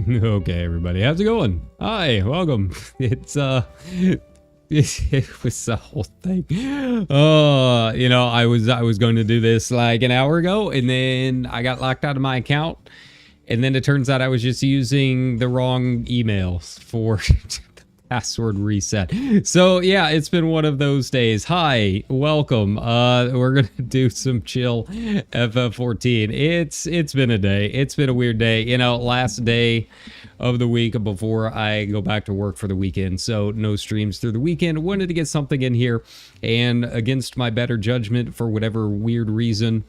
Okay, everybody, how's it going? Hi, welcome. It's it was the whole thing. You know, I was going to do this like an hour ago, and then I got locked out of my account, and then it turns out I was just using the wrong emails for password reset. So yeah, it's been one of those days. Hi, welcome. We're gonna do some chill FF14. It's been a day. It's been a weird day. You know, last day of the week before I go back to work for the weekend. So no streams through the weekend. Wanted to get something in here, and against my better judgment, for whatever weird reason,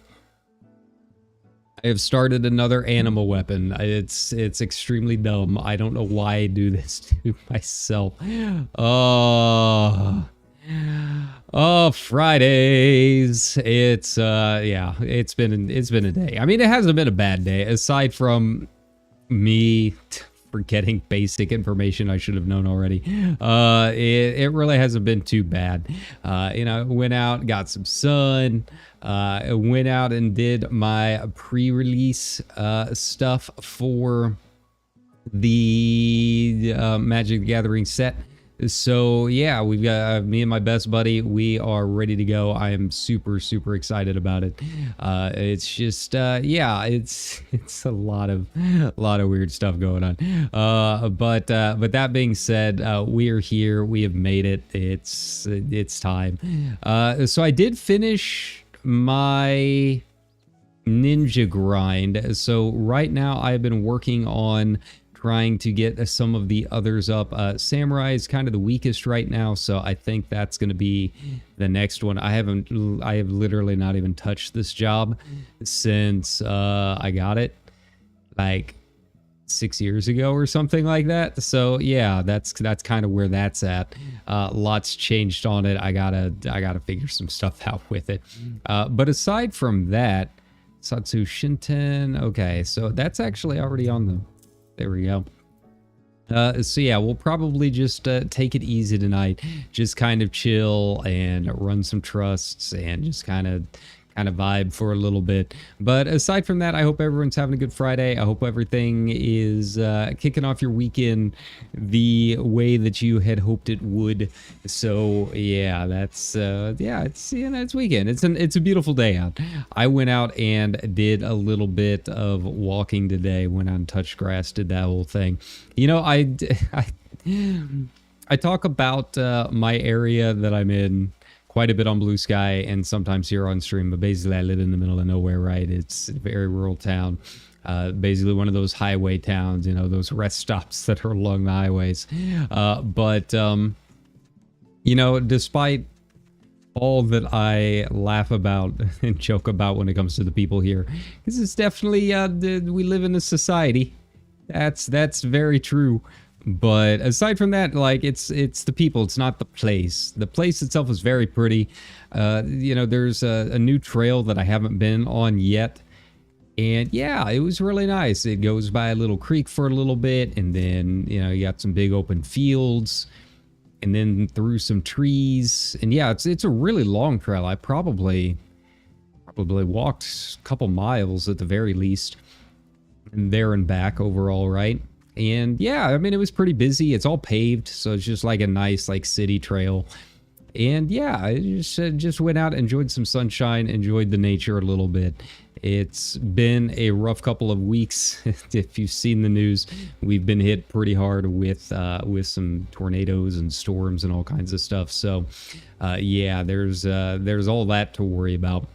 I have started another Anima weapon. It's extremely dumb. I don't know why I do this to myself. Oh, Fridays. It's yeah, it's been a day. I mean, it hasn't been a bad day aside from me forgetting basic information I should have known already. It really hasn't been too bad. You know, went out, got some sun. Went out and did my pre-release stuff for the Magic the Gathering set. So yeah, we've got me and my best buddy. We are ready to go. I am super excited about it. It's just yeah, it's a lot of weird stuff going on. But that being said, we are here. We have made it. It's time. So I did finish my ninja grind. So right now I've been working on trying to get some of the others up. Samurai is kind of the weakest right now, so I think that's going to be the next one. I have literally not even touched this job since I got it like 6 years ago or something like that. So yeah, that's kind of where that's at. Lots changed on it. I gotta figure some stuff out with it. But aside from that, Satsu Shinten. Okay, so that's actually already on the. There we go. So yeah, we'll probably just take it easy tonight. Just kind of chill and run some trusts and just kind of vibe for a little bit. But aside from that, I hope everyone's having a good Friday. I hope everything is kicking off your weekend the way that you had hoped it would. So yeah, that's yeah, it's, you know, it's weekend. It's a beautiful day out. I went out and did a little bit of walking today. Went out and touched grass, did that whole thing. You know, I talk about my area that I'm in quite a bit on Blue Sky and sometimes here on stream, but basically I live in the middle of nowhere, right? It's a very rural town, basically one of those highway towns, you know, those rest stops that are along the highways. But you know, despite all that I laugh about and joke about when it comes to the people here, because it's definitely, we live in a society. That's very true. But aside from that, like, it's the people, it's not the place. The place itself is very pretty. You know, there's a new trail that I haven't been on yet. And yeah, it was really nice. It goes by a little creek for a little bit, and then, you know, you got some big open fields, and then through some trees. And yeah, it's a really long trail. I probably walked a couple miles at the very least, and there and back overall, right? And yeah, I mean, it was pretty busy. It's all paved, so it's just like a nice like city trail. And yeah, I just went out, enjoyed some sunshine, enjoyed the nature a little bit. It's been a rough couple of weeks. If you've seen the news, we've been hit pretty hard with some tornadoes and storms and all kinds of stuff. So yeah, there's all that to worry about.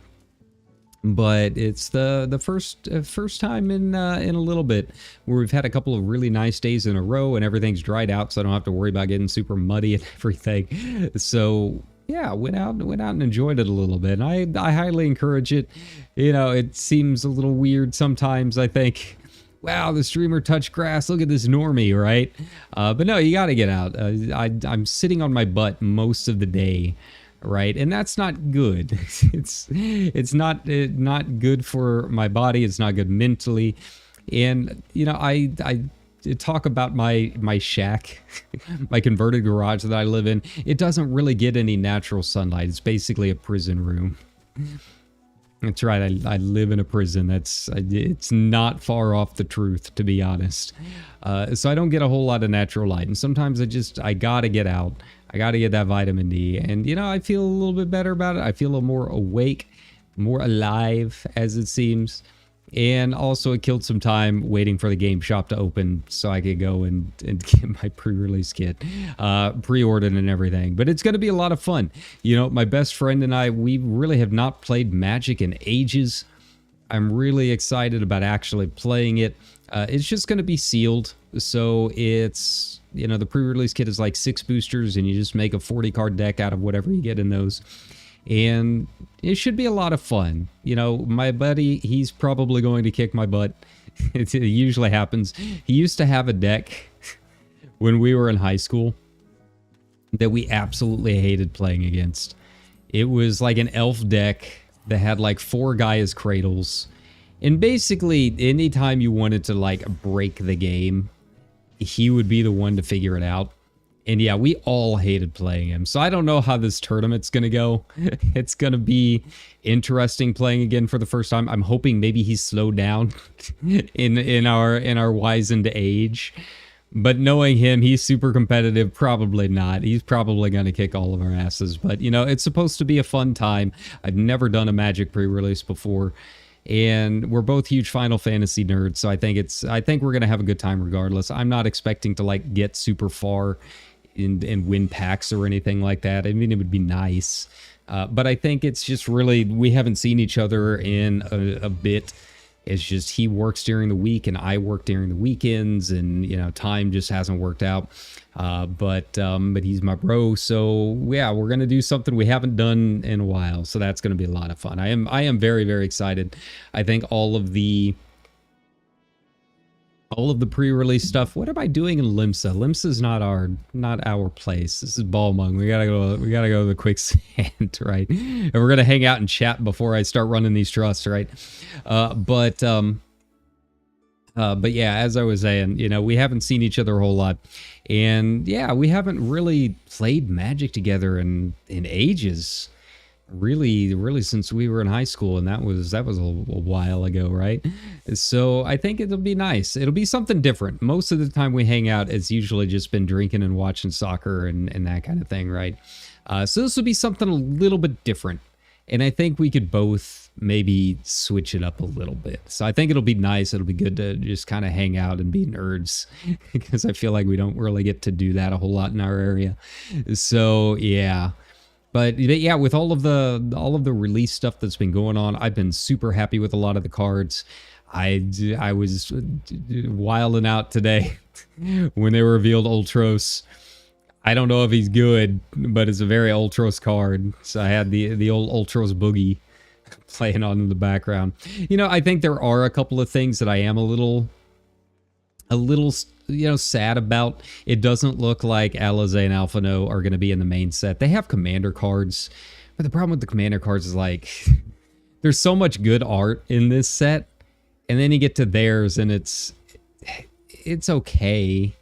But it's the first time in a little bit where we've had a couple of really nice days in a row and everything's dried out, so I don't have to worry about getting super muddy and everything. So yeah, went out and enjoyed it a little bit. And I highly encourage it. You know, it seems a little weird sometimes, I think. Wow, the streamer touched grass. Look at this normie, right? But no, you got to get out. I'm sitting on my butt most of the day, right? And that's not good. It's not good for my body. It's not good mentally. And you know, I talk about my shack, my converted garage that I live in. It doesn't really get any natural sunlight. It's basically a prison room. That's right. I live in a prison. It's not far off the truth, to be honest. So I don't get a whole lot of natural light. And sometimes I gotta get out. I gotta get that vitamin D. And, you know, I feel a little bit better about it. I feel a little more awake, more alive, as it seems. And also it killed some time waiting for the game shop to open so I could go and get my pre-release kit pre-ordered and everything. But it's going to be a lot of fun. You know, my best friend and I, we really have not played Magic in ages. I'm really excited about actually playing it. It's just going to be sealed. So it's, you know, the pre-release kit is like 6 boosters and you just make a 40 card deck out of whatever you get in those. And it should be a lot of fun. You know, my buddy, he's probably going to kick my butt. It usually happens. He used to have a deck when we were in high school that we absolutely hated playing against. It was like an elf deck that had like 4 Gaia's Cradles. And basically, anytime you wanted to like break the game, he would be the one to figure it out. And yeah, we all hated playing him. So I don't know how this tournament's going to go. It's going to be interesting playing again for the first time. I'm hoping maybe he's slowed down in our wizened age. But knowing him, he's super competitive. Probably not. He's probably going to kick all of our asses. But, you know, it's supposed to be a fun time. I've never done a Magic pre-release before. And we're both huge Final Fantasy nerds. So I think we're going to have a good time regardless. I'm not expecting to, like, get super far and win packs or anything like that. I mean, it would be nice. But I think it's just really, we haven't seen each other in a bit. It's just he works during the week and I work during the weekends, and you know, time just hasn't worked out. But he's my bro, so yeah, we're gonna do something we haven't done in a while. So that's gonna be a lot of fun. I am very, very excited. I think all of the pre-release stuff. What am I doing in Limsa? Limsa's not our place. This is Balmung. We gotta go to the quicksand, right? And we're gonna hang out and chat before I start running these trusts, right? But yeah, as I was saying, you know, we haven't seen each other a whole lot, and yeah, we haven't really played Magic together in ages. Really since we were in high school, and that was a while ago, right? So I think it'll be nice. It'll be something different. Most of the time we hang out, it's usually just been drinking and watching soccer and that kind of thing, right? So this will be something a little bit different, and I think we could both maybe switch it up a little bit. So I think it'll be nice. It'll be good to just kind of hang out and be nerds, because I feel like we don't really get to do that a whole lot in our area. So yeah. But yeah, with all of the release stuff that's been going on, I've been super happy with a lot of the cards. I was wilding out today when they revealed Ultros. I don't know if he's good, but it's a very Ultros card. So I had the old Ultros boogie playing on in the background. You know, I think there are a couple of things that I am a little, you know, sad about. It doesn't look like Alize and Alphino are going to be in the main set. They have commander cards, but the problem with the commander cards is like there's so much good art in this set, and then you get to theirs and it's okay.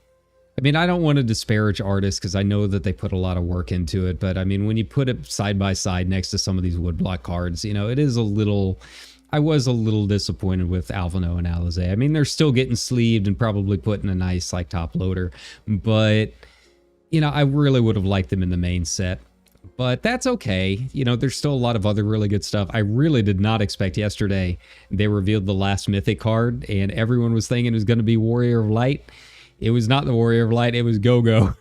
I mean, I don't want to disparage artists because I know that they put a lot of work into it, but I mean, when you put it side by side next to some of these woodblock cards, you know, it is a little... I was a little disappointed with Alphino and Alize. I mean, they're still getting sleeved and probably put in a nice, like, top loader. But, you know, I really would have liked them in the main set. But that's okay. You know, there's still a lot of other really good stuff. I really did not expect yesterday they revealed the last Mythic card, and everyone was thinking it was going to be Warrior of Light. It was not the Warrior of Light. It was Go-Go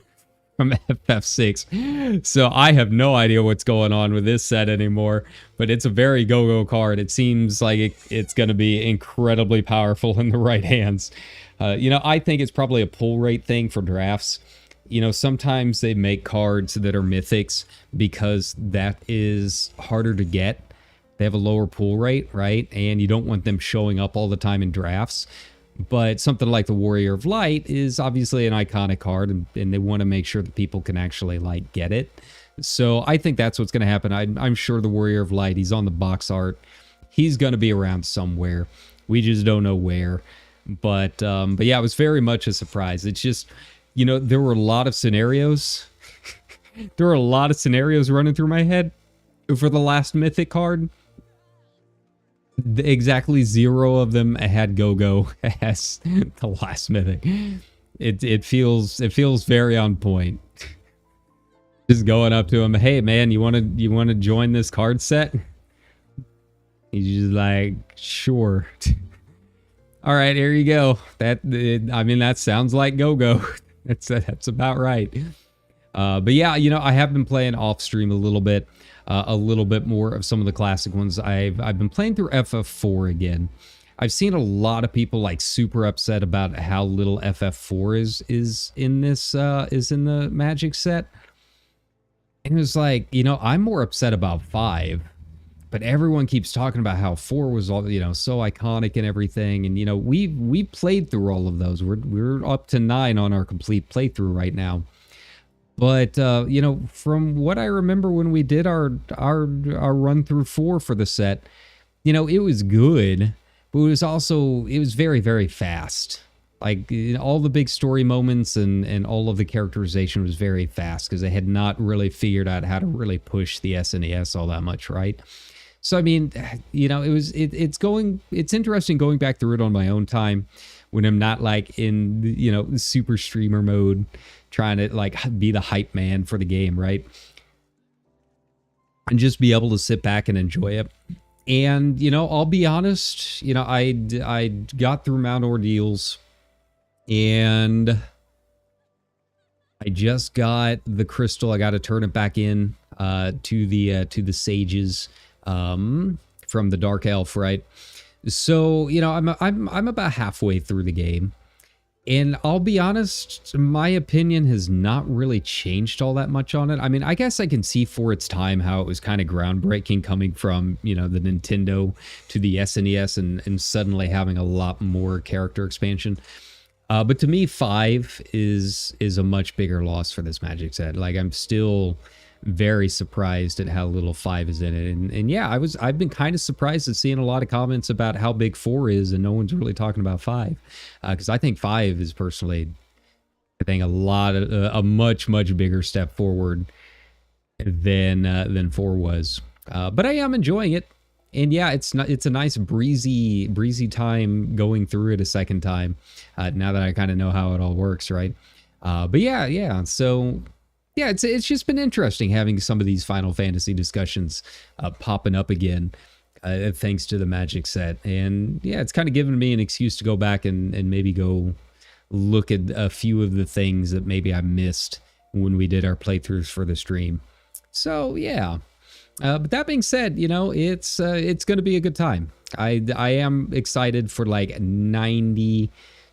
from FF6. So I have no idea what's going on with this set anymore, but it's a very go-go card. It seems like it's going to be incredibly powerful in the right hands. You know, I think it's probably a pull rate thing for drafts. you know, sometimes they make cards that are mythics because that is harder to get. They have a lower pull rate, right? And you don't want them showing up all the time in drafts. But something like the Warrior of Light is obviously an iconic card, and they want to make sure that people can actually, like, get it. So I think that's what's going to happen. I'm sure the Warrior of Light, he's on the box art. He's going to be around somewhere. We just don't know where. But yeah, it was very much a surprise. It's just, you know, there were a lot of scenarios. There were a lot of scenarios running through my head for the last Mythic card. Exactly 0 of them had Go-Go as the last Mythic. It feels very on point. Just going up to him, hey man, you wanna join this card set? He's just like, sure. All right, here you go. I mean, that sounds like Go-Go. That's about right. But yeah, you know, I have been playing off stream a little bit more of some of the classic ones. I've been playing through FF4 again. I've seen a lot of people like super upset about how little FF4 is in this is in the Magic set. And it was like, you know, I'm more upset about 5, but everyone keeps talking about how 4 was all, you know, so iconic and everything. And you know, we played through all of those. We're up to 9 on our complete playthrough right now. But you know, from what I remember when we did our run through 4 for the set, you know, it was good, but it was very, very fast. Like, all the big story moments and all of the characterization was very fast because they had not really figured out how to really push the SNES all that much, right? So I mean, you know, it's interesting going back through it on my own time when I'm not like in, you know, super streamer mode, trying to like be the hype man for the game, right? And just be able to sit back and enjoy it. And, you know, I'll be honest, you know, I got through Mount Ordeals, and I just got the crystal. I got to turn it back in to the sages from the Dark Elf, right? So, you know, I'm about halfway through the game. And I'll be honest, my opinion has not really changed all that much on it. I mean, I guess I can see for its time how it was kind of groundbreaking coming from, you know, the Nintendo to the SNES and suddenly having a lot more character expansion. But to me, 5 is a much bigger loss for this Magic set. Like, I'm still very surprised at how little 5 is in it. And yeah, I've been kind of surprised at seeing a lot of comments about how big 4 is, and no one's really talking about 5. Because I think 5 is personally, I think a much bigger step forward than 4 was. But I am enjoying it. And yeah, it's a nice breezy time going through it a second time. Now that I kind of know how it all works, right? But yeah. So yeah, it's just been interesting having some of these Final Fantasy discussions popping up again, thanks to the Magic set. And yeah, it's kind of given me an excuse to go back and maybe go look at a few of the things that maybe I missed when we did our playthroughs for the stream. So yeah. But that being said, you know, it's going to be a good time. I am excited for like 90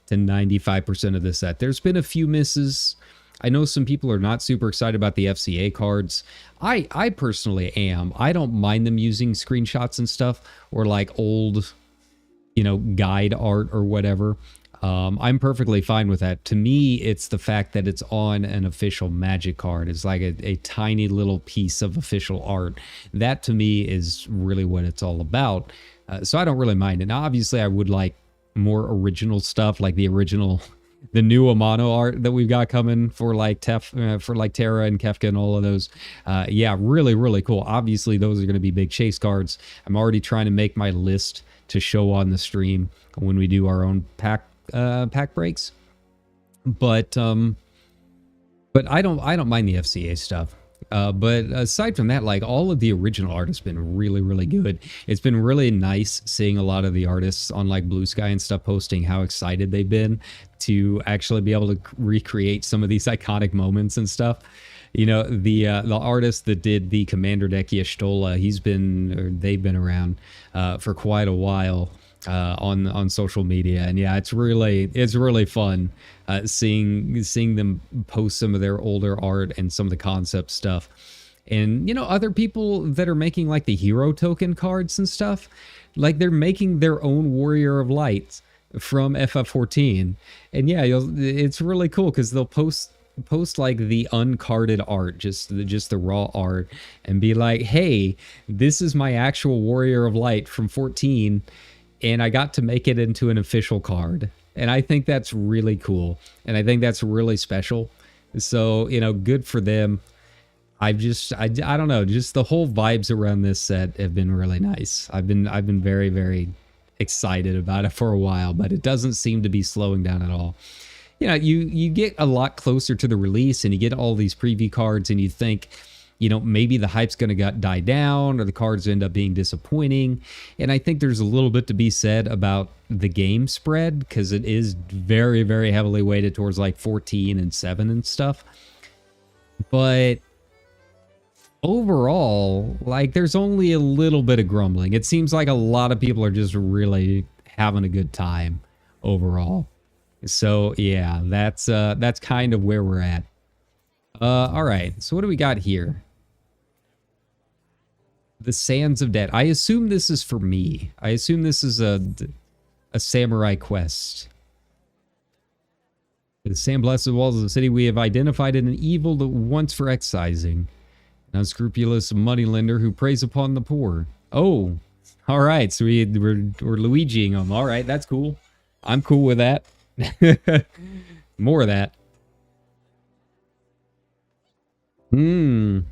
to 95% of the set. There's been a few misses. I know some people are not super excited about the FCA cards. I personally am. I don't mind them using screenshots and stuff, or like old, you know, guide art or whatever. I'm perfectly fine with that. To me, it's the fact that it's on an official Magic card. It's like a tiny little piece of official art. That to me is really what it's all about. So I don't really mind it. Now, obviously, I would like more original stuff, like the new Amano art that we've got coming for like Terra and Kefka and all of those. Yeah, really cool. Obviously, those are going to be big chase cards. I'm already trying to make my list to show on the stream when we do our own pack breaks. But I don't mind the FCA stuff. But aside from that, like, all of the original art has been really good. It's been really nice seeing a lot of the artists on like Blue Sky and stuff posting how excited they've been to actually be able to recreate some of these iconic moments and stuff. You know, the artist that did the Commander deck, Yestola, they've been around for quite a while. on social media, and yeah, it's really fun seeing them post some of their older art and some of the concept stuff, and other people that are making like the hero token cards and stuff, like they're making their own Warrior of Light from FF14, and yeah, it's really cool because they'll post like the uncarded art, just the raw art, and be like, hey, this is my actual Warrior of Light from 14, and I got to make it into an official card. And I think that's really cool, and I think that's really special. So good for them. I don't know, just the whole vibes around this set have been really nice. I've been very, very excited about it for a while, but it doesn't seem to be slowing down at all. You get a lot closer to the release, and you get all these preview cards, and you think, maybe the hype's going to die down, or the cards end up being disappointing. And I think there's a little bit to be said about the game spread, because it is very, very heavily weighted towards like 14 and 7 and stuff. But overall, like, there's only a little bit of grumbling. It seems like a lot of people are just really having a good time overall. So yeah, that's kind of where we're at. All right, so what do we got here? The Sands of Death. I assume this is for me. I assume this is a samurai quest. The sandblasted walls of the city, we have identified an evil once for excising. An unscrupulous moneylender who preys upon the poor. Oh, all right, so we're Luigiing them. All right, that's cool. I'm cool with that. More of that. Apparently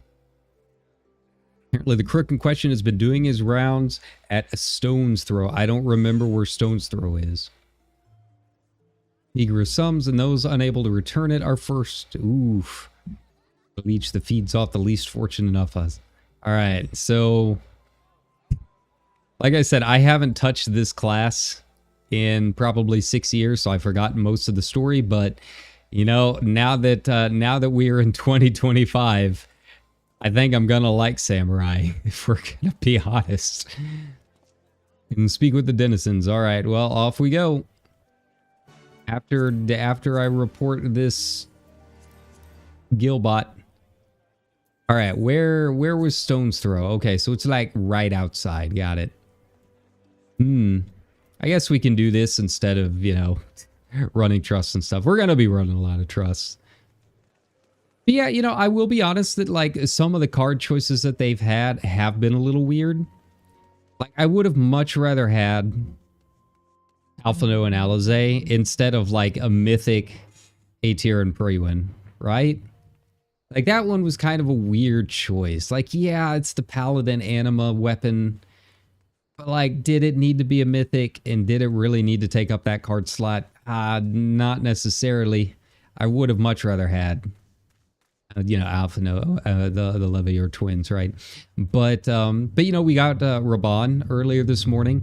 the crook in question has been doing his rounds at a stone's throw. I don't remember where stone's throw is. Eager sums, and those unable to return it are first. Oof. The leech that feeds off the least fortunate of us. All right, so like I said, I haven't touched this class in probably 6 years, so I've forgotten most of the story. But now that we're in 2025, I think I'm gonna like samurai, if we're gonna be honest. And speak with the denizens. All right, well, off we go. After I report this Gilbot. All right, where was Stone's Throw? Okay, so it's like right outside. Got it. I guess we can do this instead of, running trusts and stuff. We're going to be running a lot of trusts. But yeah, I will be honest that, like, some of the card choices that they've had have been a little weird. Like, I would have much rather had Alphino and Alizé instead of, like, a mythic A-tier and Priwen, right? Like, that one was kind of a weird choice. Like, yeah, it's the Paladin Anima weapon. But, like, did it need to be a mythic? And did it really need to take up that card slot? Not necessarily. I would have much rather had, Alphino, the Levior twins, right? But we got Raban earlier this morning.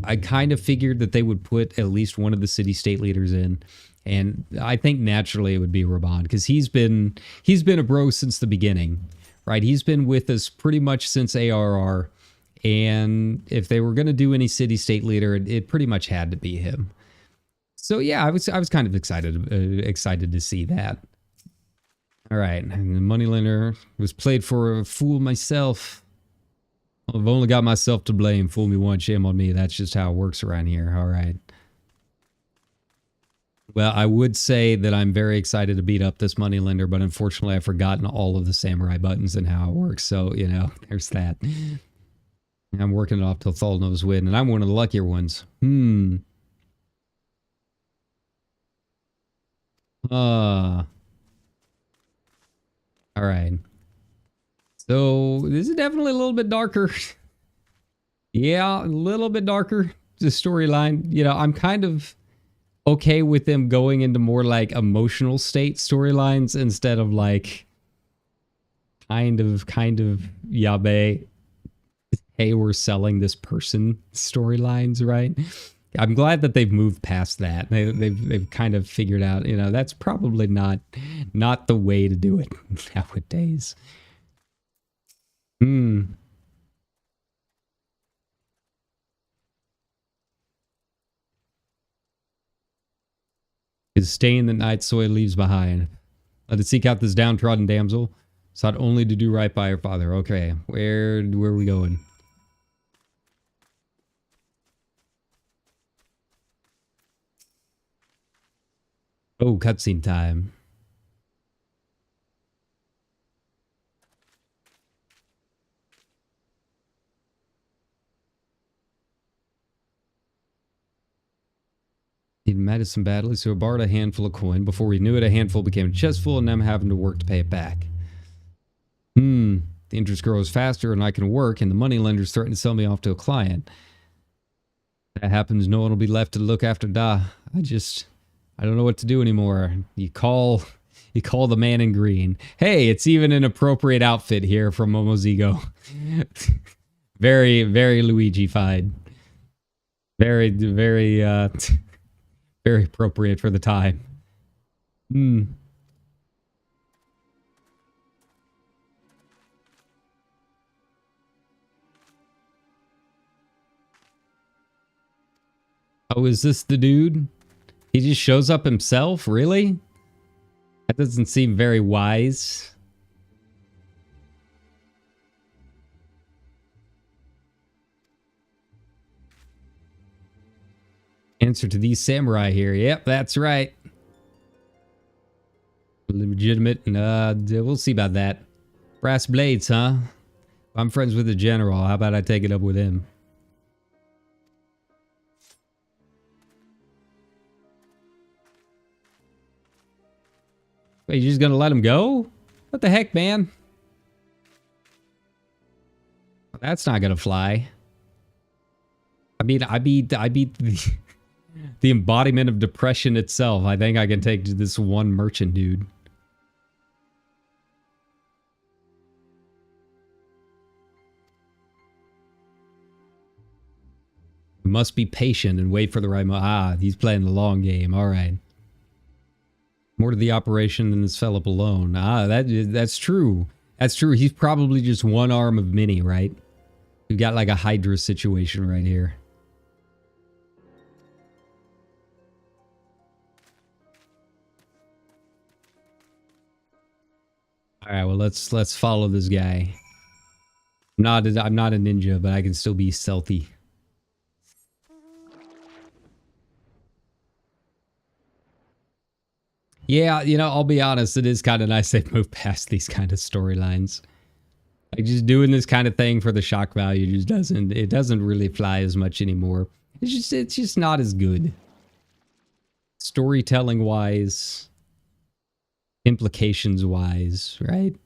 I kind of figured that they would put at least one of the city-state leaders in. And I think naturally it would be Raban, because he's been a bro since the beginning, right? He's been with us pretty much since ARR. And if they were going to do any city-state leader, it pretty much had to be him. So yeah, I was kind of excited to see that. All right, and the moneylender was played for a fool myself. I've only got myself to blame. Fool me once, shame on me. That's just how it works around here. All right. Well, I would say that I'm very excited to beat up this moneylender, but unfortunately I've forgotten all of the samurai buttons and how it works. So, there's that. I'm working it off till Thalno's win, and I'm one of the luckier ones. All right. So this is definitely a little bit darker. Yeah, a little bit darker. The storyline. I'm kind of okay with them going into more like emotional state storylines instead of like kind of yabe, hey, we're selling this person storylines, right? I'm glad that they've moved past that. They've kind of figured out, that's probably not the way to do it nowadays. is stain that night soil leaves behind. Let it seek out this downtrodden damsel, sought only to do right by her father. Okay, where are we going? Oh, cutscene time. He'd medicine badly, so he borrowed a handful of coin. Before we knew it, a handful became a chest full, and I'm having to work to pay it back. The interest grows faster, and I can work, and the moneylenders threaten to sell me off to a client. If that happens, no one will be left to look after Da. I don't know what to do anymore. You call the man in green. Hey, it's even an appropriate outfit here from Momozigo. Very, very Luigi-fied. Very, very, very appropriate for the time. Oh, is this the dude? He just shows up himself? Really? That doesn't seem very wise. Answer to these samurai here. Yep, that's right. Legitimate. We'll see about that. Brass blades, huh? I'm friends with the general. How about I take it up with him? Wait, you're just gonna let him go? What the heck, man? That's not gonna fly. I mean, I beat the embodiment of depression itself. I think I can take this one merchant dude. We must be patient and wait for the right moment. Ah, he's playing the long game. All right. More to the operation than this fella alone. Ah, that's true. That's true. He's probably just one arm of many, right? We've got like a Hydra situation right here. All right, well let's follow this guy. I'm not a ninja, but I can still be stealthy. Yeah, you know, I'll be honest, it is kind of nice they've moved past these kind of storylines. Like just doing this kind of thing for the shock value just doesn't really fly as much anymore. It's just not as good. Storytelling wise, implications wise, right?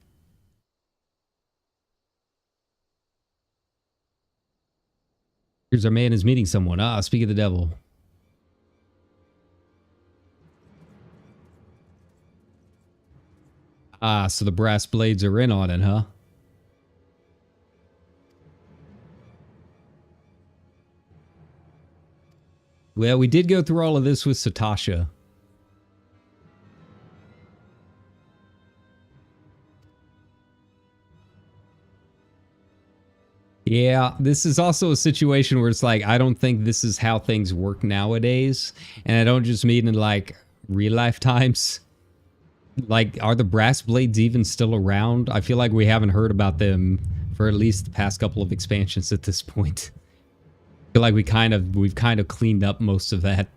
Here's our man is meeting someone. Ah, speak of the devil. Ah, so the brass blades are in on it, huh? Well, we did go through all of this with Satasha. Yeah, this is also a situation where it's like, I don't think this is how things work nowadays. And I don't just mean in like real life times. Like, are the brass blades even still around? I feel like we haven't heard about them for at least the past couple of expansions at this point. I feel like we've kind of cleaned up most of that.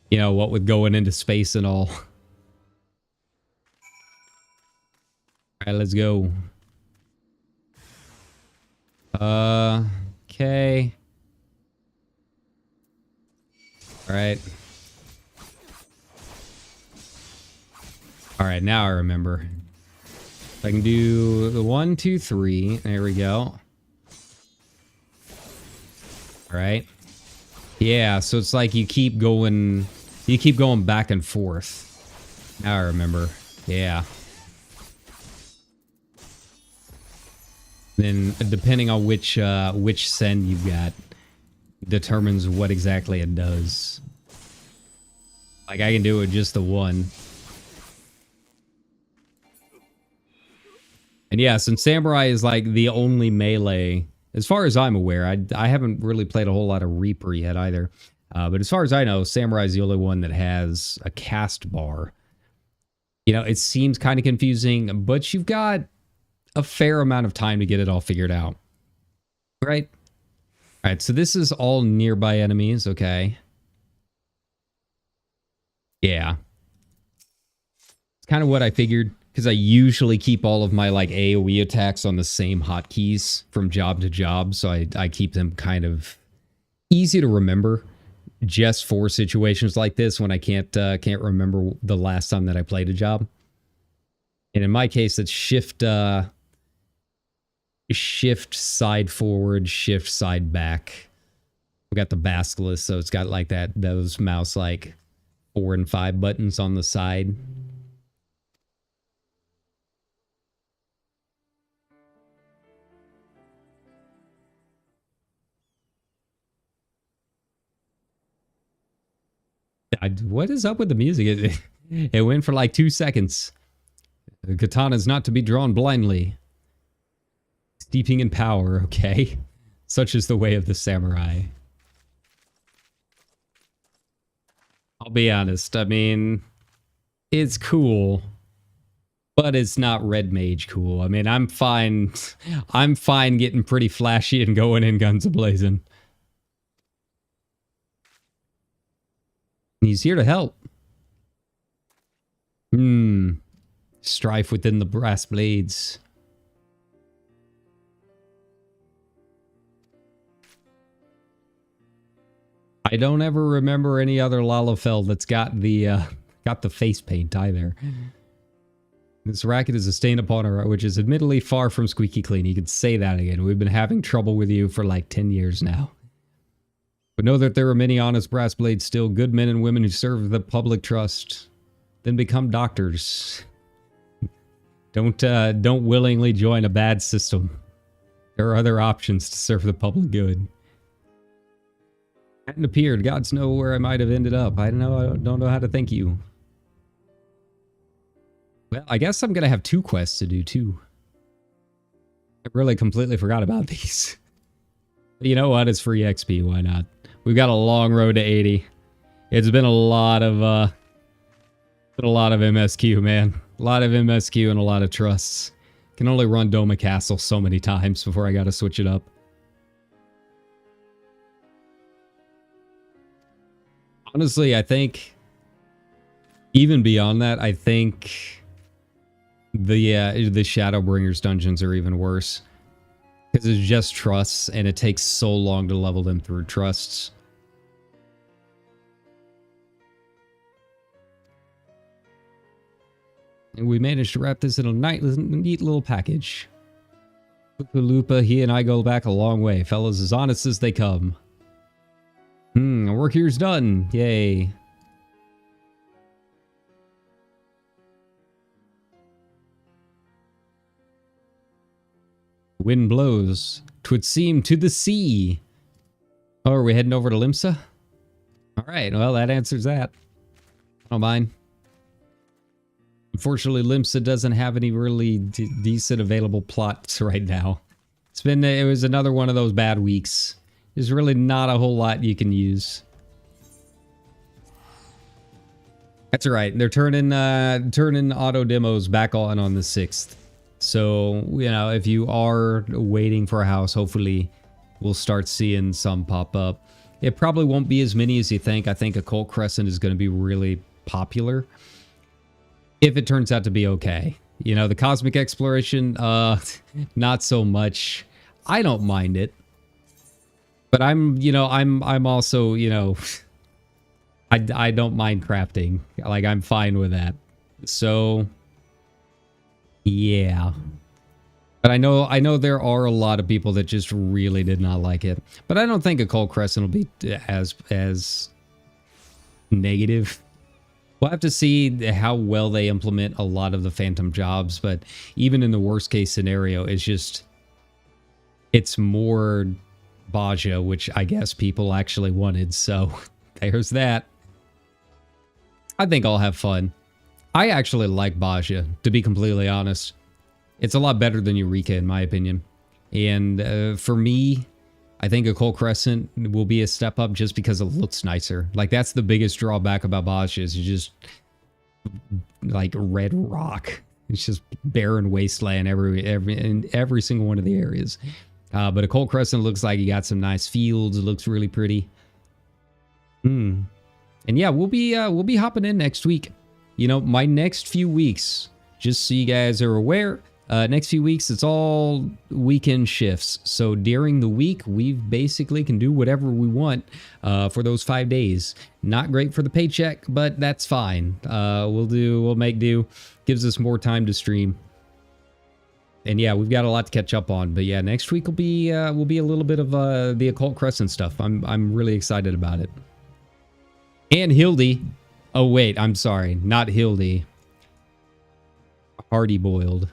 You know, what with going into space and all. Alright, let's go. Okay. Alright. Alright, now I remember. I can do the 1, 2, 3. There we go. Alright. Yeah, so it's like you keep going back and forth. Now I remember. Yeah. Then depending on which send you've got determines what exactly it does. Like I can do it just the one. And yeah, since Samurai is like the only melee, as far as I'm aware, I haven't really played a whole lot of Reaper yet either. But as far as I know, Samurai is the only one that has a cast bar. You know, it seems kind of confusing, but you've got a fair amount of time to get it all figured out. Right? All right, so this is all nearby enemies, okay. Yeah. It's kind of what I figured, because I usually keep all of my like AoE attacks on the same hotkeys from job to job, so I keep them kind of easy to remember just for situations like this when I can't remember the last time that I played a job. And in my case, it's shift side forward, shift side back. We got the basilisk, so it's got like those mouse like 4 and 5 buttons on the side. What is up with the music? It went for like 2 seconds. The katana is not to be drawn blindly. Steeping in power, okay. Such is the way of the samurai. I'll be honest, I mean, it's cool, but it's not red mage cool. I mean, I'm fine getting pretty flashy and going in guns a-blazing. He's here to help. Strife within the brass blades. I don't ever remember any other Lalafell that's got the face paint either. This racket is a stain upon our, which is admittedly far from squeaky clean. You could say that again. We've been having trouble with you for like 10 years now. But know that there are many honest brass blades still, good men and women who serve the public trust, then become doctors. Don't willingly join a bad system. There are other options to serve the public good. Hadn't appeared. Gods know where I might have ended up. I don't know how to thank you. Well, I guess I'm gonna have 2 quests to do too. I really completely forgot about these. But you know what? It's free XP. Why not? We've got a long road to 80. It's been a lot of MSQ, man. A lot of MSQ and a lot of trusts. Can only run Doma Castle so many times before I gotta switch it up. Honestly, I think even beyond that, I think the Shadowbringers dungeons are even worse. Because it's just trusts, and it takes so long to level them through trusts. And we managed to wrap this in a neat little package. Lupa, he and I go back a long way. Fellas as honest as they come. Our work here's done. Yay. Wind blows. 'Twould seem to the sea. Oh, are we heading over to Limsa? Alright, well, that answers that. I don't mind. Unfortunately, Limsa doesn't have any really decent available plots right now. It was another one of those bad weeks. There's really not a whole lot you can use. That's alright. They're turning auto demos back on the 6th. So, you know, if you are waiting for a house, hopefully we'll start seeing some pop up. It probably won't be as many as you think. I think Occult Crescent is going to be really popular. If it turns out to be okay. You know, the Cosmic Exploration, not so much. I don't mind it. But I'm also, you know, I don't mind crafting. Like, I'm fine with that. So, yeah. But I know there are a lot of people that just really did not like it. But I don't think Occult Crescent will be as negative. We'll have to see how well they implement a lot of the phantom jobs, but even in the worst case scenario, it's more Baja, which I guess people actually wanted, so there's that. I think I'll have fun. I actually like Baja, to be completely honest. It's a lot better than Eureka, in my opinion. And for me, I think Occult Crescent will be a step up just because it looks nicer. Like, that's the biggest drawback about Bosch is just like red rock. It's just barren wasteland in every single one of the areas. But Occult Crescent looks like you got some nice fields. It looks really pretty. And yeah, we'll be hopping in next week. You know, my next few weeks, just so you guys are aware, next few weeks, it's all weekend shifts. So during the week, we basically can do whatever we want for those 5 days. Not great for the paycheck, but that's fine. We'll make do. Gives us more time to stream. And yeah, we've got a lot to catch up on. But yeah, next week will be a little bit of the Occult Crescent stuff. I'm really excited about it. And Hildy. Oh wait, I'm sorry, not Hildy. Hardy boiled.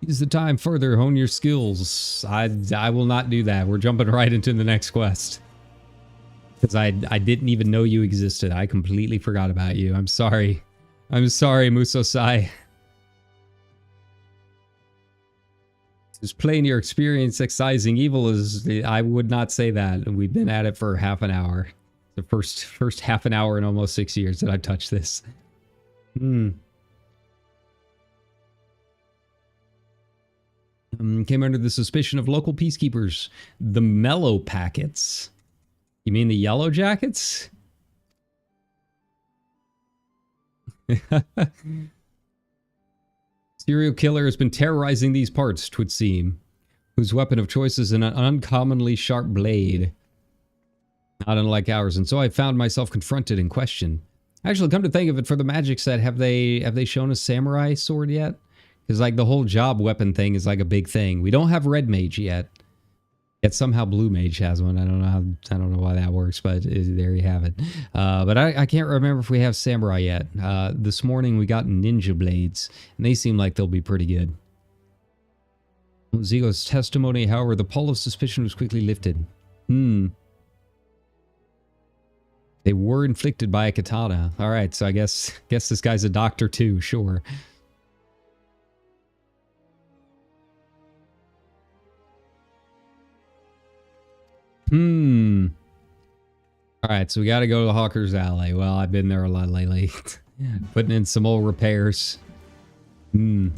Use the time further, hone your skills. I will not do that. We're jumping right into the next quest. Because I didn't even know you existed. I completely forgot about you. I'm sorry. I'm sorry, Muso-sai. Just playing your experience excising evil is... I would not say that. We've been at it for half an hour. The first half an hour in almost 6 years that I've touched this. Came under the suspicion of local peacekeepers. The mellow packets. You mean the yellow jackets? Serial killer has been terrorizing these parts, 'twould seem. Whose weapon of choice is an uncommonly sharp blade. Not unlike ours, and so I found myself confronted and questioned. Actually, come to think of it, for the magic set, have they shown a samurai sword yet? Because like the whole job weapon thing is like a big thing. We don't have red mage yet. Yet somehow blue mage has one. I don't know why that works, but there you have it. But I can't remember if we have samurai yet. This morning we got ninja blades, and they seem like they'll be pretty good. Zigo's testimony, however, the pall of suspicion was quickly lifted. They were inflicted by a katana. All right, so I guess this guy's a doctor too. Sure. All right, so we got to go to Hawker's Alley. Well, I've been there a lot lately. Putting in some old repairs. Naruto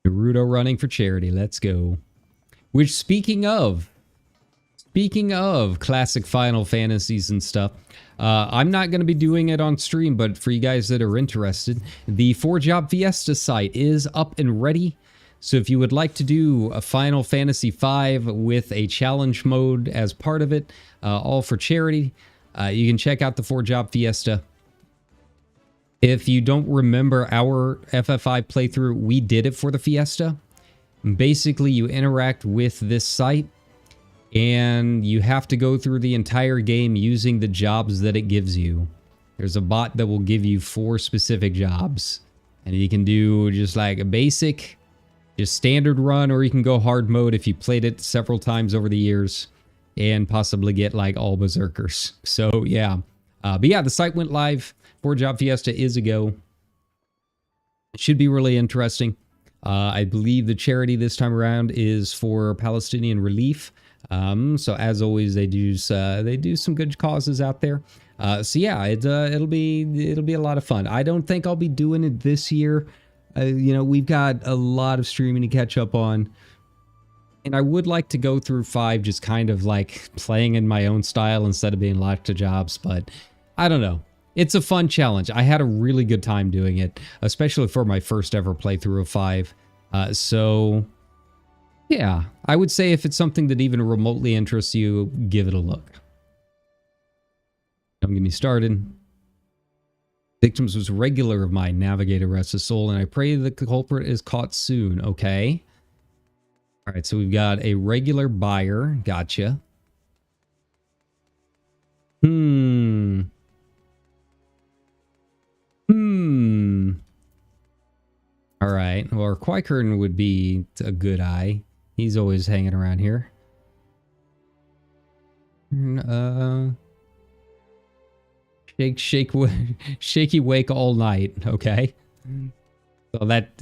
running for charity. Let's go. Which, speaking of classic Final Fantasies and stuff, I'm not going to be doing it on stream, but for you guys that are interested, the 4-Job Fiesta site is up and ready. So if you would like to do a Final Fantasy V with a challenge mode as part of it, all for charity, you can check out the 4-Job Fiesta. If you don't remember our FF5 playthrough, we did it for the Fiesta. Basically, you interact with this site, and you have to go through the entire game using the jobs that it gives you. There's a bot that will give you 4 specific jobs, and you can do just like a basic... just standard run, or you can go hard mode if you played it several times over the years and possibly get like all berserkers. So yeah, but yeah, the site went live. 4-Job Fiesta is a go. It should be really interesting. I believe the charity this time around is for Palestinian relief. So as always, they do some good causes out there. So yeah, it'll be a lot of fun. I don't think I'll be doing it this year. You know, we've got a lot of streaming to catch up on. And I would like to go through 5 just kind of like playing in my own style instead of being locked to jobs. But I don't know. It's a fun challenge. I had a really good time doing it, especially for my first ever playthrough of 5. So, yeah, I would say if it's something that even remotely interests you, give it a look. Don't get me started. Victims was regular of mine. Navigate, rest his soul, and I pray the culprit is caught soon. Okay. All right, so we've got a regular buyer. Gotcha. All right. Well, our Quikern would be a good eye. He's always hanging around here. Shaky wake all night. Okay. So that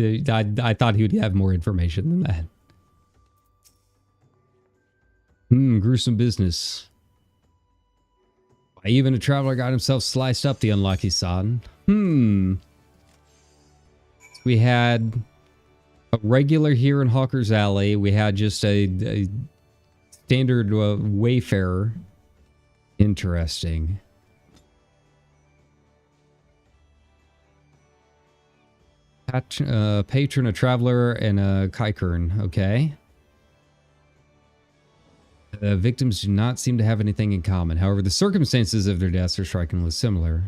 I thought he would have more information than that. Gruesome business. Even a traveler got himself sliced up, the unlucky son. We had a regular here in Hawker's Alley. We had just a standard wayfarer. Interesting. Patron, a traveler, and a Kaikern. Okay. The victims do not seem to have anything in common. However, the circumstances of their deaths are strikingly similar.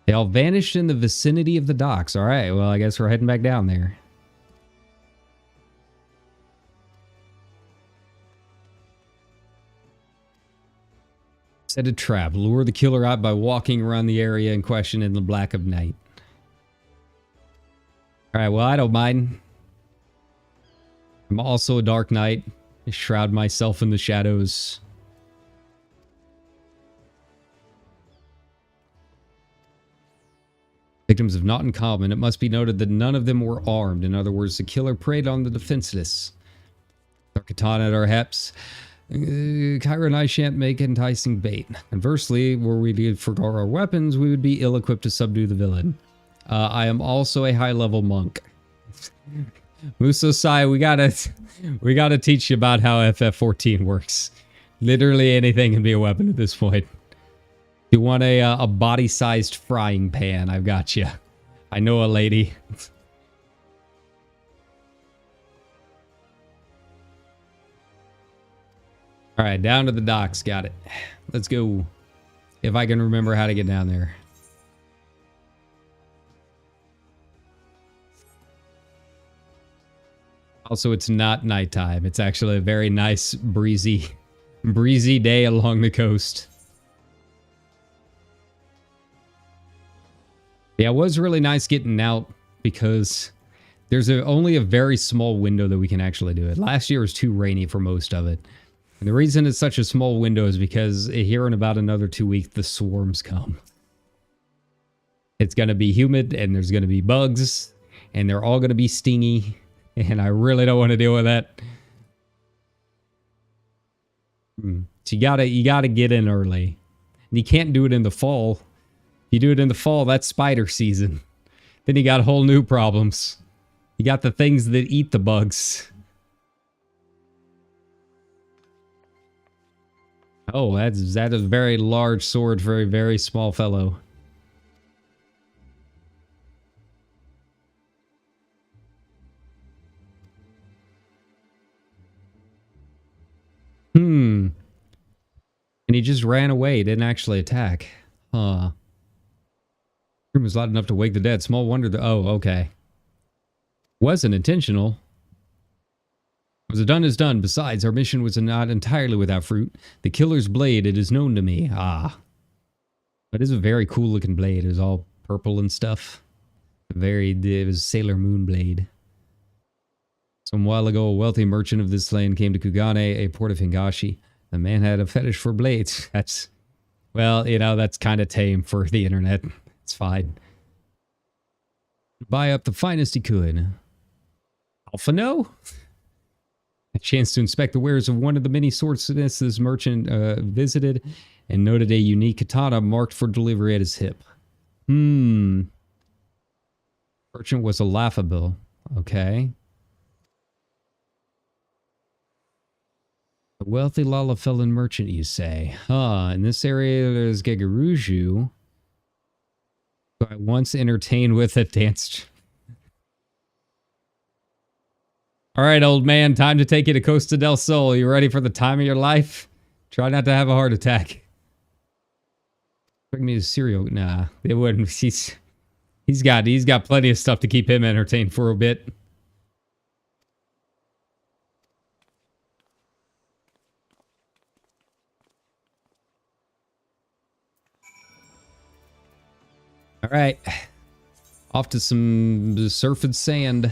They all vanished in the vicinity of the docks. All right, well, I guess we're heading back down there. Set a trap. Lure the killer out by walking around the area in question in the black of night. All right, well, I don't mind. I'm also a dark knight. I shroud myself in the shadows. Victims have not in common. It must be noted that none of them were armed. In other words, the killer preyed on the defenseless. Our katana at our heps. Kyra and I shan't make enticing bait. Conversely, were we to forgo our weapons, we would be ill-equipped to subdue the villain. I am also a high-level monk. Muso-sai, we gotta teach you about how FF14 works. Literally anything can be a weapon at this point. You want a body-sized frying pan? I've got you. I know a lady. All right, down to the docks. Got it. Let's go. If I can remember how to get down there. Also, it's not nighttime. It's actually a very nice, breezy day along the coast. Yeah, it was really nice getting out because there's only a very small window that we can actually do it. Last year was too rainy for most of it. And the reason it's such a small window is because here in about another 2 weeks, the swarms come. It's going to be humid and there's going to be bugs and they're all going to be stingy. And I really don't want to deal with that. So you gotta get in early. And you can't do it in the fall. You do it in the fall, that's spider season. Then you got whole new problems. You got the things that eat the bugs. Oh, that is a very large sword for a very small fellow. And he just ran away, didn't actually attack. Huh. Room was loud enough to wake the dead. Small wonder that... Oh, okay. Wasn't intentional. Was done is done. Besides, our mission was not entirely without fruit. The killer's blade, it is known to me. Ah. But it's a very cool looking blade. It was all purple and stuff. It was Sailor Moon blade. Some while ago, a wealthy merchant of this land came to Kugane, a port of Hingashi. The man had a fetish for blades. That's, well, you know, that's kind of tame for the internet. It's fine. Buy up the finest he could. Alphano? A chance to inspect the wares of one of the many swordsmiths this merchant visited and noted a unique katana marked for delivery at his hip. Merchant was a laughable. Okay. A wealthy Lalafellan merchant, you say? Huh, in this area there's Gegaruju, who I once entertained with at dance. Alright, old man, time to take you to Costa del Sol. You ready for the time of your life? Try not to have a heart attack. Bring me a cereal. Nah, they wouldn't. He's got plenty of stuff to keep him entertained for a bit. All right, off to some surf and sand.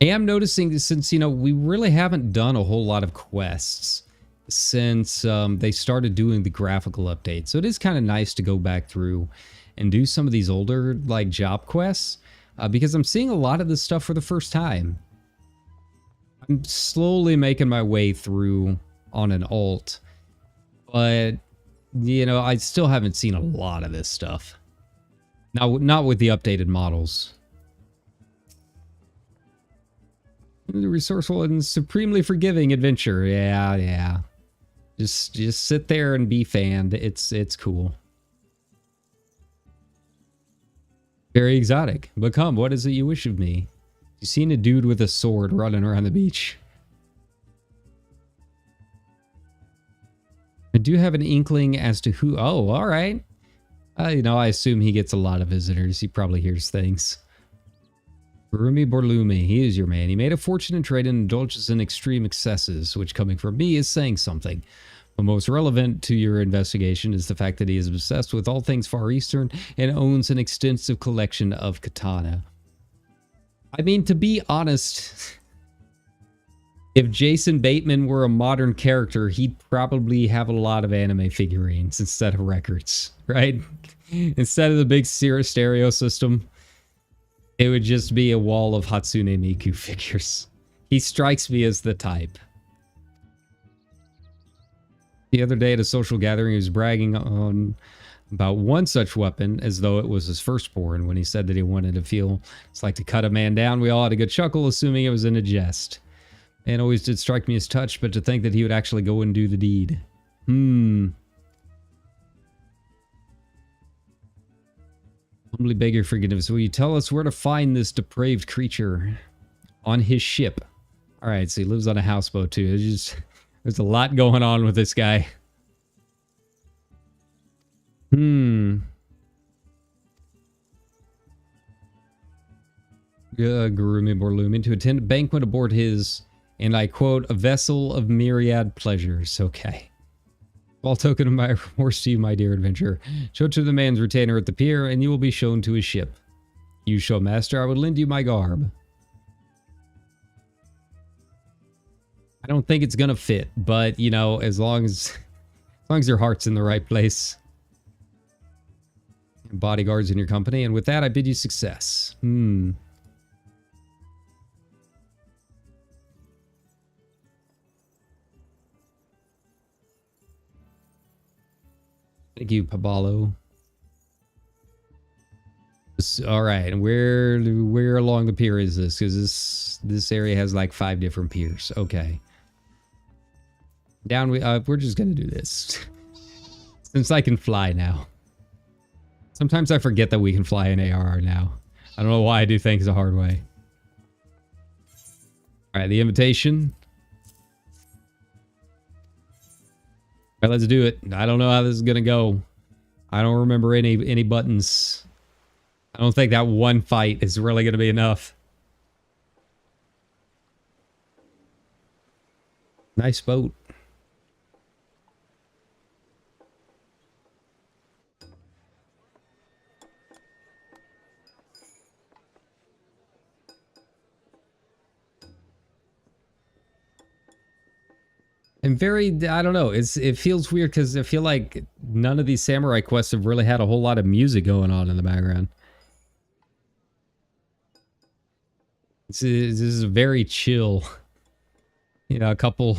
I am noticing, since, you know, we really haven't done a whole lot of quests, since they started doing the graphical update. So it is kind of nice to go back through and do some of these older like job quests because I'm seeing a lot of this stuff for the first time. I'm slowly making my way through on an alt, but you know, I still haven't seen a lot of this stuff. Not with the updated models. The resourceful and supremely forgiving adventure. Yeah. Just sit there and be fanned. It's cool. Very exotic. But come, what is it you wish of me? You seen a dude with a sword running around the beach? I do have an inkling as to who... Oh, all right. You know, I assume he gets a lot of visitors. He probably hears things. Rumi Borlumi, he is your man. He made a fortune in trade and indulges in extreme excesses, which coming from me is saying something. But most relevant to your investigation is the fact that he is obsessed with all things Far Eastern and owns an extensive collection of katana. I mean, to be honest, if Jason Bateman were a modern character, he'd probably have a lot of anime figurines instead of records, right? Instead of the big stereo system, it would just be a wall of Hatsune Miku figures. He strikes me as the type. The other day at a social gathering, he was bragging on about one such weapon as though it was his firstborn. When he said that he wanted to feel it's like to cut a man down, we all had a good chuckle, assuming it was in a jest. And always did strike me as touched, but to think that he would actually go and do the deed. Humbly beg your forgiveness. Will you tell us where to find this depraved creature on his ship? All right, so he lives on a houseboat too. There's a lot going on with this guy. Gurumi Borlumi to attend a banquet aboard his, and I quote, a vessel of myriad pleasures. Okay. All token of my remorse to you, my dear adventurer. Show to the man's retainer at the pier, and you will be shown to his ship. You shall, master, I would lend you my garb. I don't think it's gonna fit, but you know, as long as your heart's in the right place. Bodyguards in your company, and with that, I bid you success. Thank you, Pabalo. All right, and where along the pier is this? Because this area has like 5 different piers. Okay. Down we're just gonna do this since I can fly now. Sometimes I forget that we can fly in ARR now. I don't know why I do things the hard way. All right, the invitation. All right, let's do it. I don't know how this is gonna go. I don't remember any buttons. I don't think that one fight is really gonna be enough. Nice boat. And I don't know, it feels weird because I feel like none of these samurai quests have really had a whole lot of music going on in the background. This is very chill. You know, a couple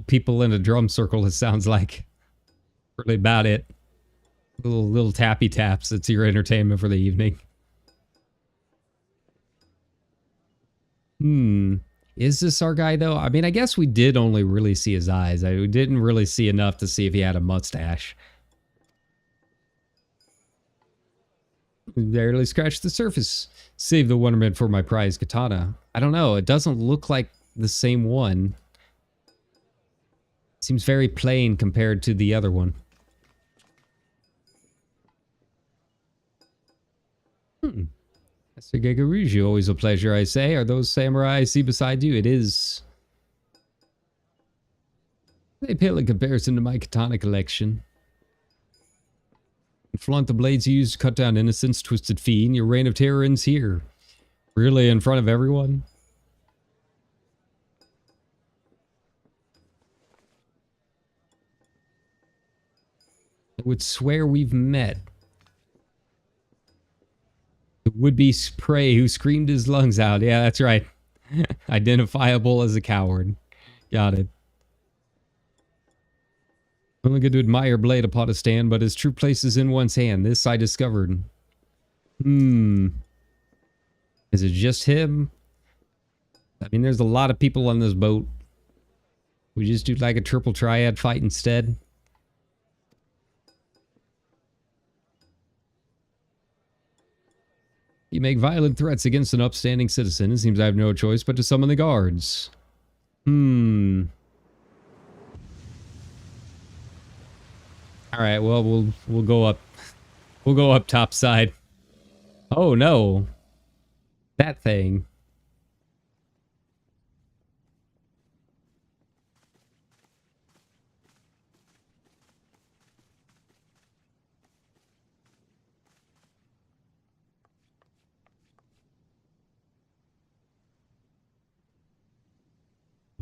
people in a drum circle, it sounds like. Really about it. Little tappy taps, it's your entertainment for the evening. Is this our guy, though? I mean, I guess we did only really see his eyes. We didn't really see enough to see if he had a mustache. Barely scratched the surface. Save the wonderment for my prized katana. I don't know. It doesn't look like the same one. Seems very plain compared to the other one. Master Gegaruju, always a pleasure, I say. Are those samurai I see beside you? It is. They pale in comparison to my katana collection. Flaunt the blades you used to cut down innocence, twisted fiend. Your reign of terror ends here. Really, in front of everyone? I would swear we've met. The would-be prey who screamed his lungs out. Yeah, that's right. Identifiable as a coward. Got it. Only good to admire blade upon a stand, but his true place is in one's hand. This I discovered. Is it just him? I mean, there's a lot of people on this boat. We just do like a triple triad fight instead. You make violent threats against an upstanding citizen. It seems I have no choice but to summon the guards. Alright, well, we'll go up. We'll go up topside. Oh no. That thing.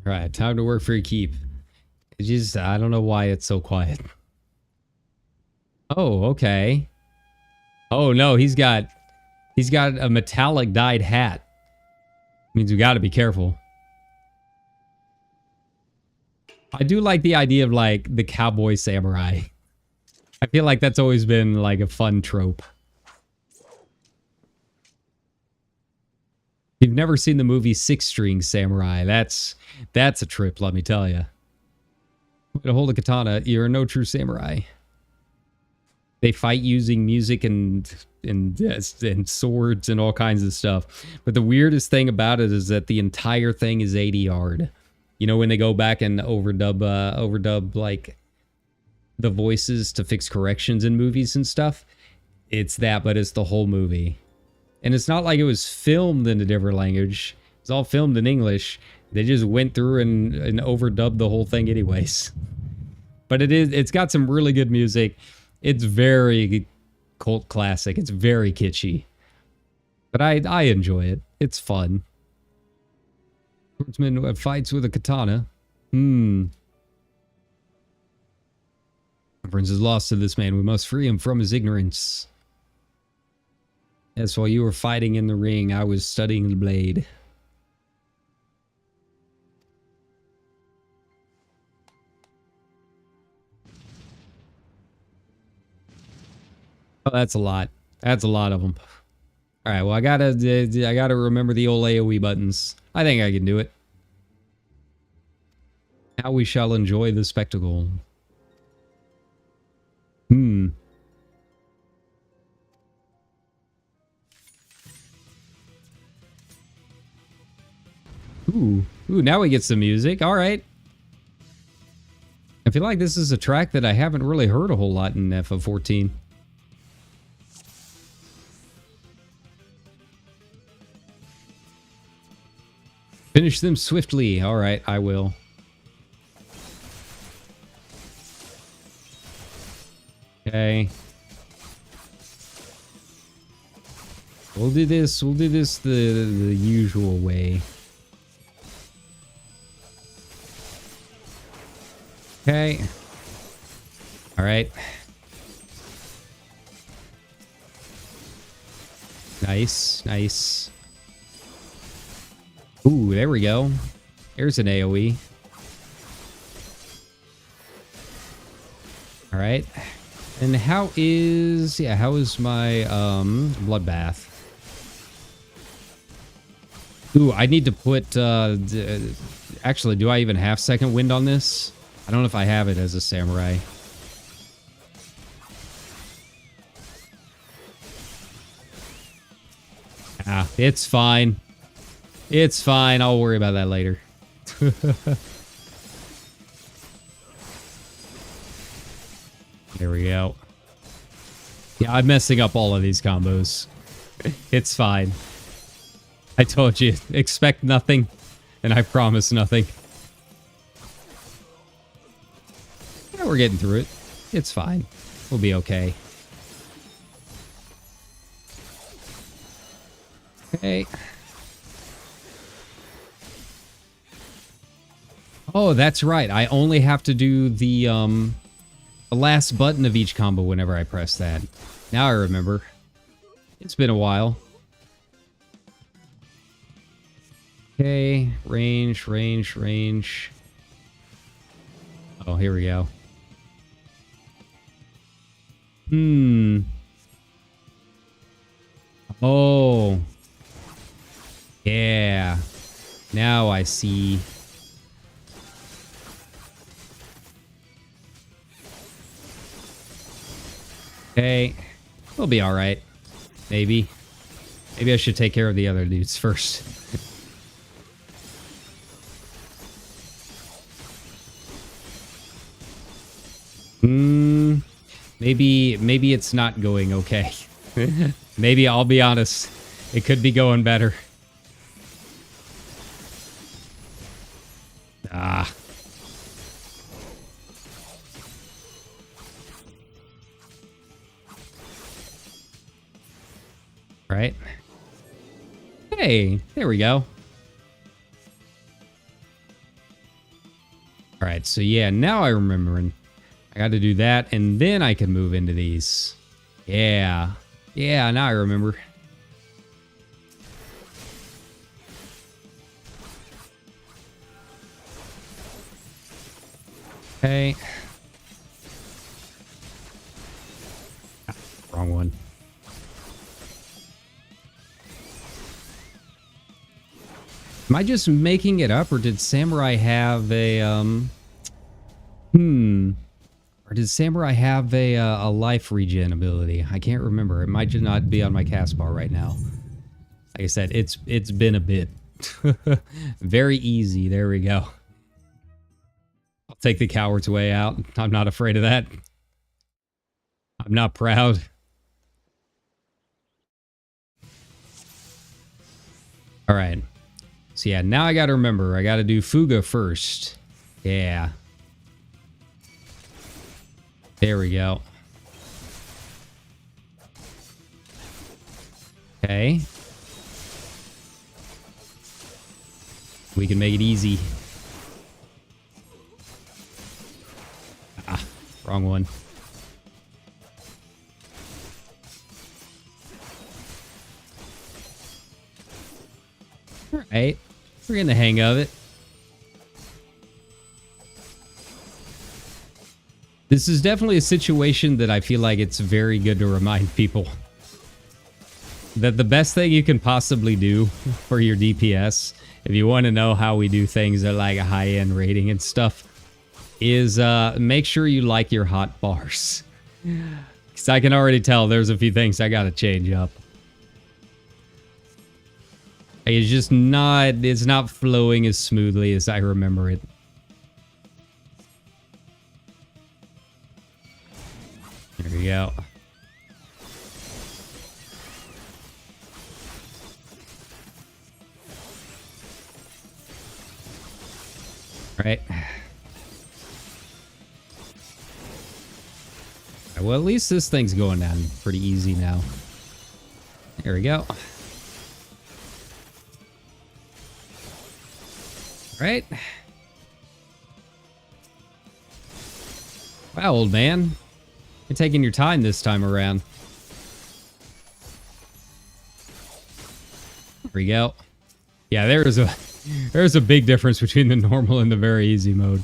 Alright, time to work for your keep. It's just, I don't know why it's so quiet. Oh, okay. Oh no, he's got a metallic dyed hat. Means we gotta be careful. I do like the idea of like the cowboy samurai. I feel like that's always been like a fun trope. If you've never seen the movie Six String Samurai, that's a trip, let me tell you. To hold a katana, you're no true samurai. They fight using music and swords and all kinds of stuff. But the weirdest thing about it is that the entire thing is ADR'd. You know, when they go back and overdub like the voices to fix corrections in movies and stuff, it's that, but it's the whole movie. And it's not like it was filmed in a different language. It's all filmed in English. They just went through and overdubbed the whole thing anyways. But it's got some really good music. It's very cult classic. It's very kitschy. But I enjoy it. It's fun. Swordsman fights with a katana. Reference is lost to this man. We must free him from his ignorance. Yes, while you were fighting in the ring, I was studying the blade. Oh, that's a lot. That's a lot of them. All right, well, I gotta remember the old AoE buttons. I think I can do it. Now we shall enjoy the spectacle. Ooh, now we get some music. All right. I feel like this is a track that I haven't really heard a whole lot in FF14. Finish them swiftly. All right, I will. Okay. We'll do this the usual way. Okay. All right. Nice, nice. Ooh, there we go. There's an AoE. All right. And how is my bloodbath? Ooh, I need to put actually, do I even have second wind on this? I don't know if I have it as a samurai. Ah, it's fine. It's fine. I'll worry about that later. There we go. Yeah, I'm messing up all of these combos. It's fine. I told you, expect nothing, and I promise nothing. Yeah, we're getting through it. It's fine. We'll be okay. Okay. Oh, that's right. I only have to do the the last button of each combo whenever I press that. Now I remember. It's been a while. Okay, range, range, range. Oh, here we go. Oh. Yeah. Now I see. Okay. We'll be alright. Maybe. Maybe I should take care of the other dudes first. Maybe it's not going okay. Maybe, I'll be honest, it could be going better. Ah. Right. Hey, there we go. All right, so yeah, now I'm remembering. I got to do that, and then I can move into these. Yeah. Yeah, now I remember. Okay. Ah, wrong one. Am I just making it up, or did Samurai have a, Or did Samurai have a life regen ability? I can't remember. It might just not be on my cast bar right now. Like I said, it's been a bit. Very easy. There we go. I'll take the coward's way out. I'm not afraid of that. I'm not proud. All right. So yeah, now I got to remember. I got to do Fuga first. Yeah. There we go. Okay. We can make it easy. Ah, wrong one. All right. We're getting the hang of it. This is definitely a situation that I feel like it's very good to remind people that the best thing you can possibly do for your DPS, if you want to know how we do things at like a high-end rating and stuff, is make sure you like your hot bars. Because I can already tell there's a few things I got to change up. It's just not, it's not flowing as smoothly as I remember it. There we go. All right. Well, at least this thing's going down pretty easy now. There we go. All right. Wow, old man. You're taking your time this time around. There we go. Yeah, there's a big difference between the normal and the very easy mode.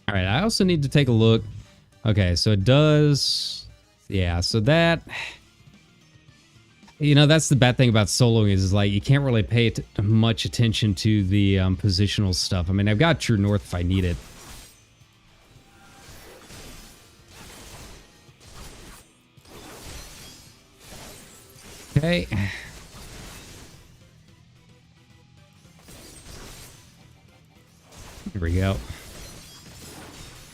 All right, I also need to take a look. Okay, so it does... Yeah, so that... You know, that's the bad thing about soloing is like, you can't really pay much attention to the positional stuff. I mean, I've got True North if I need it. Okay. Here we go. I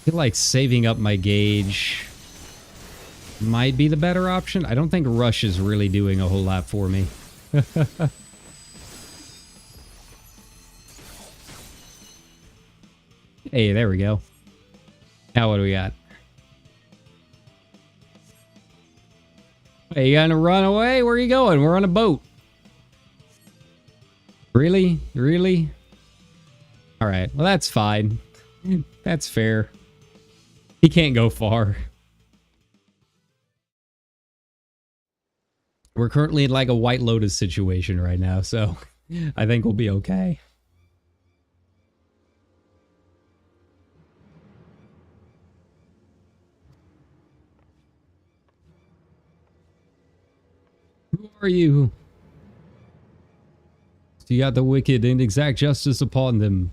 feel like saving up my gauge might be the better option. I don't think Rush is really doing a whole lot for me. Hey, there we go. Now what do we got? Hey, you gonna run away? Where are you going? We're on a boat. Really? Really? All right. Well, that's fine. That's fair. He can't go far. We're currently in like a White Lotus situation right now, so I think we'll be okay. Who are you? You got the wicked and exact justice upon them.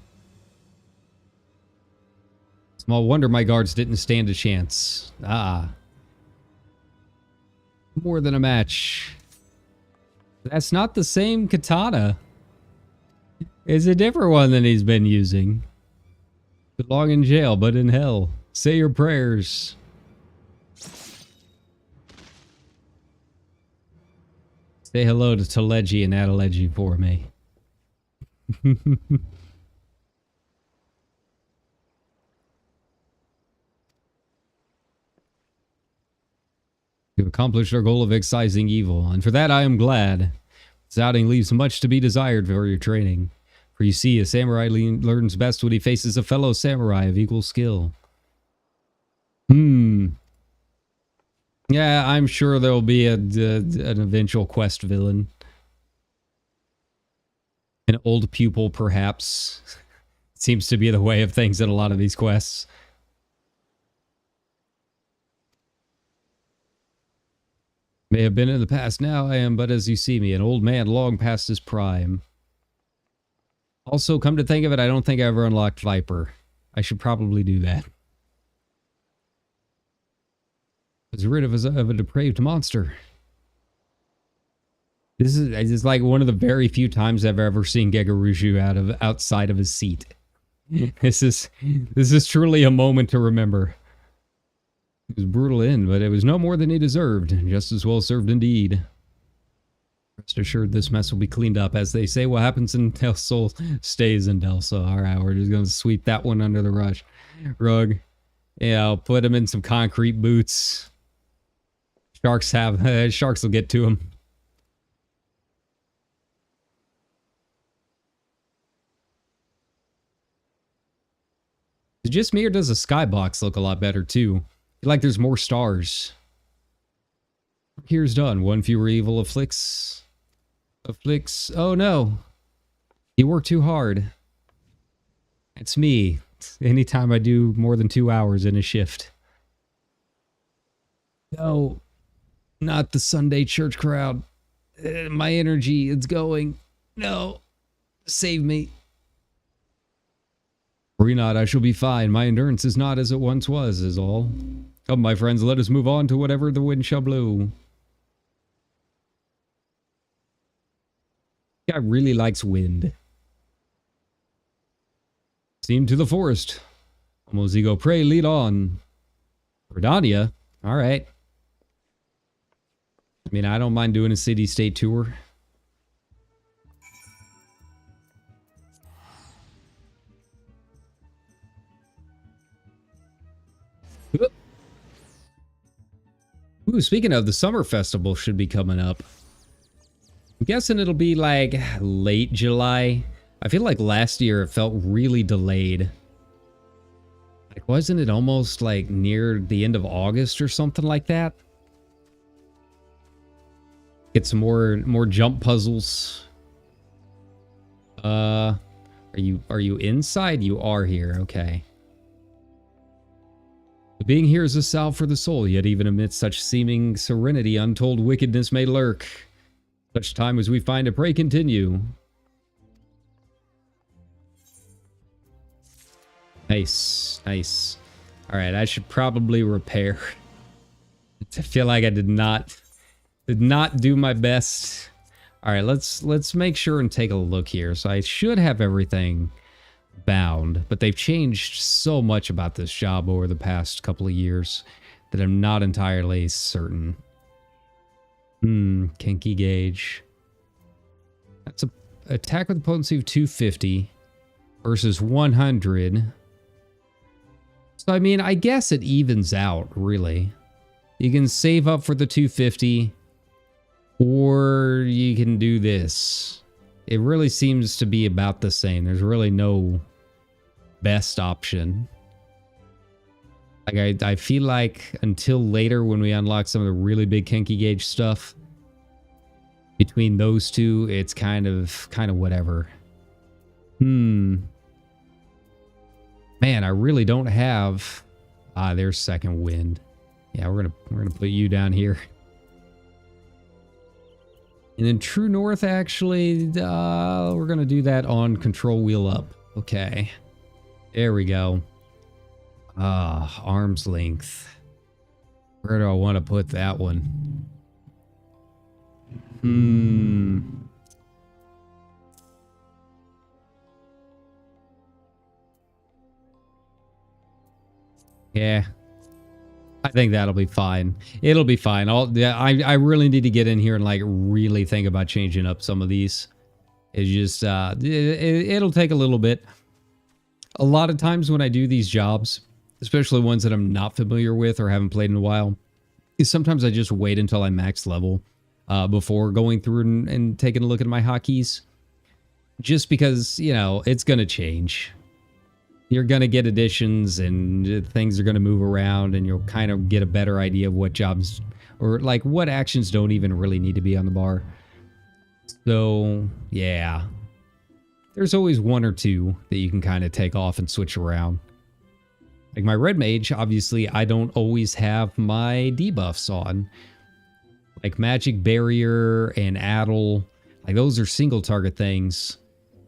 Small wonder my guards didn't stand a chance. Ah. More than a match. That's not the same katana. It's a different one than he's been using. Belong in jail, but in hell. Say your prayers. Say hello to Teleji and Adeleji for me. You've accomplished our goal of excising evil, and for that I am glad. This outing leaves much to be desired for your training. For you see, a samurai learns best when he faces a fellow samurai of equal skill. Yeah, I'm sure there'll be an eventual quest villain. An old pupil, perhaps. Seems to be the way of things in a lot of these quests. May have been in the past, now I am but as you see me, an old man long past his prime. Also, come to think of it, I don't think I ever unlocked Viper. I should probably do that. I was rid of a depraved monster. This is like one of the very few times I've ever seen Gegurushu outside of his seat. This is truly a moment to remember. It was a brutal end, but it was no more than he deserved, and just as well served indeed. Rest assured this mess will be cleaned up. As they say, what happens in Del Sol stays in Del Sol. Alright, we're just gonna sweep that one under the rug. Yeah, I'll put him in some concrete boots. Sharks will get to him. Is it just me, or does the skybox look a lot better too? I feel like there's more stars. Here's done. One fewer evil afflicts. Oh no. He worked too hard. It's me. Anytime I do more than 2 hours in a shift. No. Not the Sunday church crowd. My energy is going. No. Save me. Worry not, I shall be fine. My endurance is not as it once was, is all. Come, my friends, let us move on to whatever the wind shall blow. Guy really likes wind. Steam to the forest. Mozigo, pray, lead on. Redania? Alright. I mean, I don't mind doing a city-state tour. Ooh, speaking of, the summer festival should be coming up. I'm guessing it'll be like late July. I feel like last year it felt really delayed. Like, wasn't it almost like near the end of August or something like that? Get some more jump puzzles. Are you inside? You are here, okay. Being here is a salve for the soul, yet even amidst such seeming serenity, untold wickedness may lurk. Such time as we find it, pray continue. Nice, nice. Alright, I should probably repair. I feel like I did not do my best. Alright, let's make sure and take a look here. So I should have everything bound, but they've changed so much about this job over the past couple of years that I'm not entirely certain. Kinky gauge. That's a attack with a potency of 250 versus 100. So I mean, I guess it evens out, really. You can save up for the 250, or you can do this. It really seems to be about the same. There's really no best option. Like I feel like until later when we unlock some of the really big Kinky Gauge stuff, between those two, it's kind of whatever. Man, I really don't have. There's second wind. Yeah, we're gonna put you down here. And then true north, actually, we're gonna do that on control wheel up. Okay, there we go. Arm's length. Where do I want to put that one? Yeah. I think that'll be fine. It'll be fine. I really need to get in here and like really think about changing up some of these. It's just it'll take a little bit. A lot of times when I do these jobs, especially ones that I'm not familiar with or haven't played in a while, is sometimes I just wait until I'm max level before going through and taking a look at my hotkeys. Just because, you know, it's gonna change. You're going to get additions and things are going to move around, and you'll kind of get a better idea of what jobs or like what actions don't even really need to be on the bar. So, yeah. There's always one or two that you can kind of take off and switch around. Like my red mage, obviously, I don't always have my debuffs on. Like magic barrier and addle, like those are single target things.